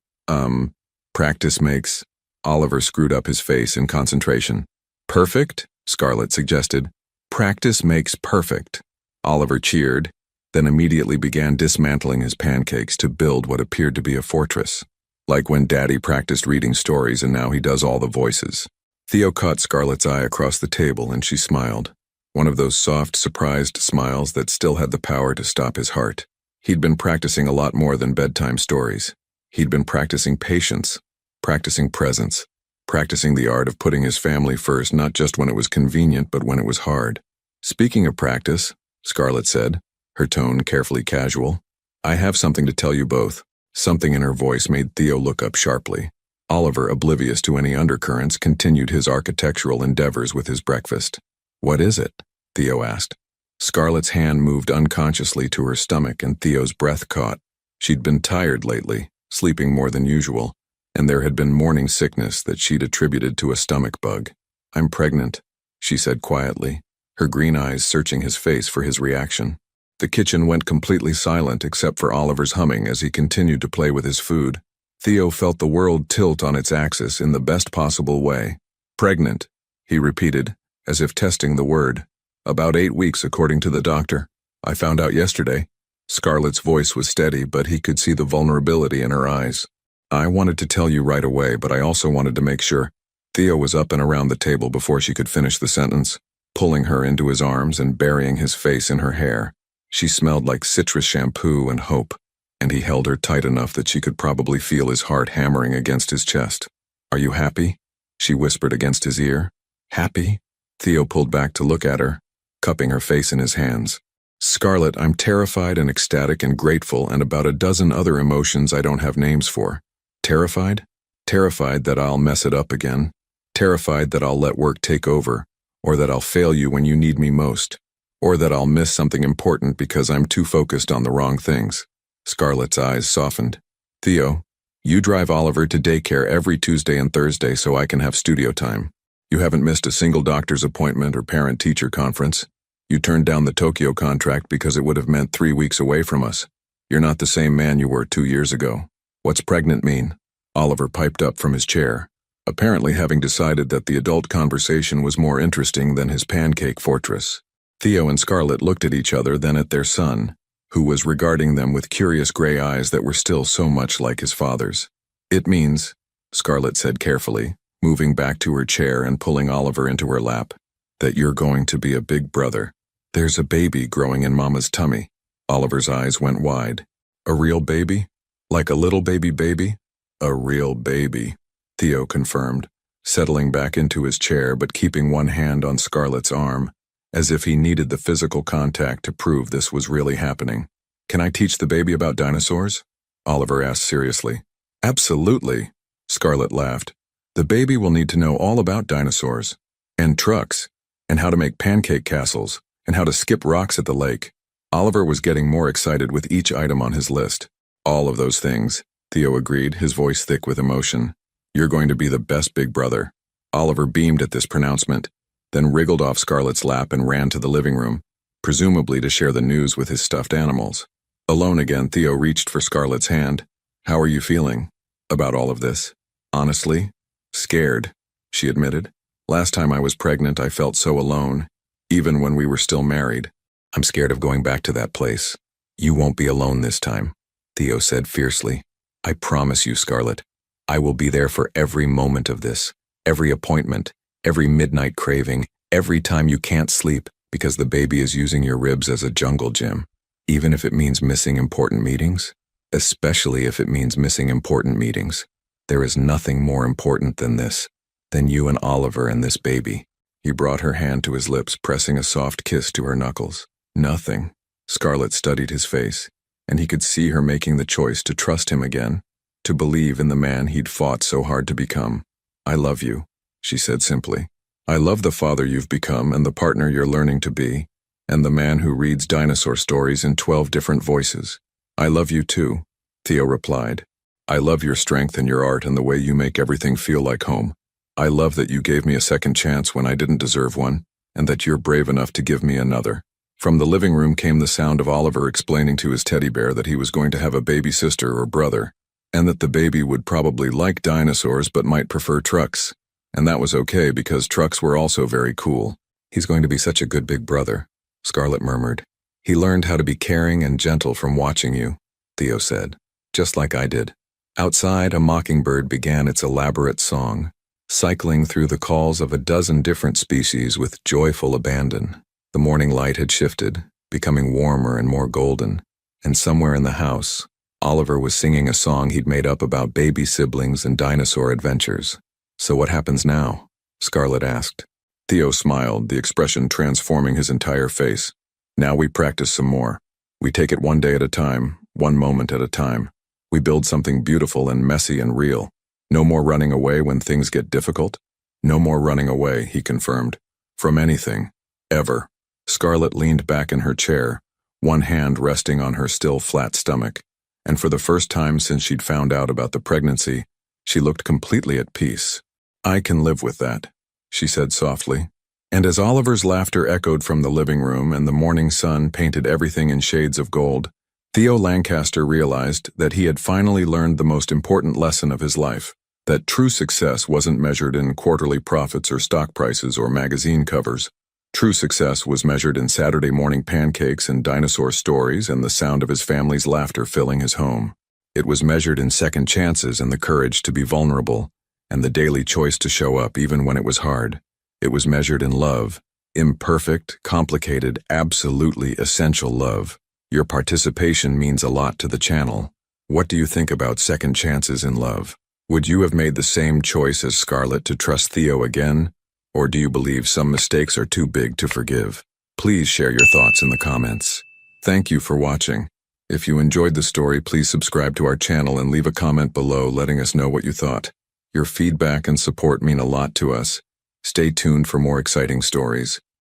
Oliver screwed up his face in concentration. Perfect? Scarlett suggested. Practice makes perfect, Oliver cheered, then immediately began dismantling his pancakes to build what appeared to be a fortress. Like when Daddy practiced reading stories and now he does all the voices. Theo caught Scarlett's eye across the table and she smiled. One of those soft, surprised smiles that still had the power to stop his heart. He'd been practicing a lot more than bedtime stories. He'd been practicing patience, practicing presence, practicing the art of putting his family first not just when it was convenient but when it was hard. Speaking of practice, Scarlett said, her tone carefully casual, I have something to tell you both. Something in her voice made Theo look up sharply. Oliver, oblivious to any undercurrents, continued his architectural endeavors with his breakfast. What is it? Theo asked. Scarlett's hand moved unconsciously to her stomach and Theo's breath caught. She'd been tired lately, sleeping more than usual, and there had been morning sickness that she'd attributed to a stomach bug. I'm pregnant, she said quietly, her green eyes searching his face for his reaction. The kitchen went completely silent except for Oliver's humming as he continued to play with his food. Theo felt the world tilt on its axis in the best possible way. Pregnant, he repeated, as if testing the word. About 8 weeks, according to the doctor. I found out yesterday. Scarlett's voice was steady, but he could see the vulnerability in her eyes. I wanted to tell you right away, but I also wanted to make sure. Theo was up and around the table before she could finish the sentence, pulling her into his arms and burying his face in her hair. She smelled like citrus shampoo and hope, and he held her tight enough that she could probably feel his heart hammering against his chest. Are you happy? She whispered against his ear. Happy? Theo pulled back to look at her, cupping her face in his hands. Scarlett, I'm terrified and ecstatic and grateful and about a dozen other emotions I don't have names for. Terrified? Terrified that I'll mess it up again. Terrified that I'll let work take over, or that I'll fail you when you need me most. Or that I'll miss something important because I'm too focused on the wrong things. Scarlett's eyes softened. Theo, you drive Oliver to daycare every Tuesday and Thursday so I can have studio time. You haven't missed a single doctor's appointment or parent-teacher conference. You turned down the Tokyo contract because it would have meant 3 weeks away from us. You're not the same man you were 2 years ago. What's pregnant mean? Oliver piped up from his chair, apparently having decided that the adult conversation was more interesting than his pancake fortress. Theo and Scarlett looked at each other, then at their son, who was regarding them with curious gray eyes that were still so much like his father's. It means, Scarlett said carefully, moving back to her chair and pulling Oliver into her lap, that you're going to be a big brother. There's a baby growing in Mama's tummy. Oliver's eyes went wide. A real baby? Like a little baby? A real baby, Theo confirmed, settling back into his chair but keeping one hand on Scarlett's arm, as if he needed the physical contact to prove this was really happening. Can I teach the baby about dinosaurs? Oliver asked seriously. Absolutely, Scarlett laughed. The baby will need to know all about dinosaurs, and trucks, and how to make pancake castles, and how to skip rocks at the lake. Oliver was getting more excited with each item on his list. All of those things, Theo agreed, his voice thick with emotion. You're going to be the best big brother. Oliver beamed at this pronouncement, then wriggled off Scarlett's lap and ran to the living room, presumably to share the news with his stuffed animals. Alone again, Theo reached for Scarlett's hand. How are you feeling about all of this? Honestly, scared, she admitted. Last time I was pregnant, I felt so alone, even when we were still married. I'm scared of going back to that place. You won't be alone this time, Theo said fiercely. I promise you, Scarlett. I will be there for every moment of this, every appointment, every midnight craving, every time you can't sleep because the baby is using your ribs as a jungle gym. Even if it means missing important meetings? Especially if it means missing important meetings. There is nothing more important than this, than you and Oliver and this baby. He brought her hand to his lips, pressing a soft kiss to her knuckles. Nothing. Scarlett studied his face, and he could see her making the choice to trust him again, to believe in the man he'd fought so hard to become. I love you, she said simply. I love the father you've become and the partner you're learning to be, and the man who reads dinosaur stories in 12 different voices. I love you too, Theo replied. I love your strength and your art and the way you make everything feel like home. I love that you gave me a second chance when I didn't deserve one, and that you're brave enough to give me another. From the living room came the sound of Oliver explaining to his teddy bear that he was going to have a baby sister or brother, and that the baby would probably like dinosaurs but might prefer trucks. And that was okay because trucks were also very cool. He's going to be such a good big brother, Scarlett murmured. He learned how to be caring and gentle from watching you, Theo said, just like I did. Outside, a mockingbird began its elaborate song, cycling through the calls of a dozen different species with joyful abandon. The morning light had shifted, becoming warmer and more golden, and somewhere in the house, Oliver was singing a song he'd made up about baby siblings and dinosaur adventures. So what happens now? Scarlett asked. Theo smiled, the expression transforming his entire face. Now we practice some more. We take it one day at a time, one moment at a time. We build something beautiful and messy and real. No more running away when things get difficult. No more running away, he confirmed. From anything. Ever. Scarlett leaned back in her chair, one hand resting on her still flat stomach, and for the first time since she'd found out about the pregnancy, she looked completely at peace. I can live with that, she said softly. And as Oliver's laughter echoed from the living room and the morning sun painted everything in shades of gold, Theo Lancaster realized that he had finally learned the most important lesson of his life, that true success wasn't measured in quarterly profits or stock prices or magazine covers. True success was measured in Saturday morning pancakes and dinosaur stories and the sound of his family's laughter filling his home. It was measured in second chances and the courage to be vulnerable, and the daily choice to show up even when it was hard. It was measured in love, imperfect, complicated, absolutely essential love. Your participation means a lot to the channel. What do you think about second chances in love? Would you have made the same choice as Scarlett to trust Theo again? Or do you believe some mistakes are too big to forgive? Please share your thoughts in the comments. Thank you for watching. If you enjoyed the story, please subscribe to our channel and leave a comment below letting us know what you thought. Your feedback and support mean a lot to us. Stay tuned for more exciting stories.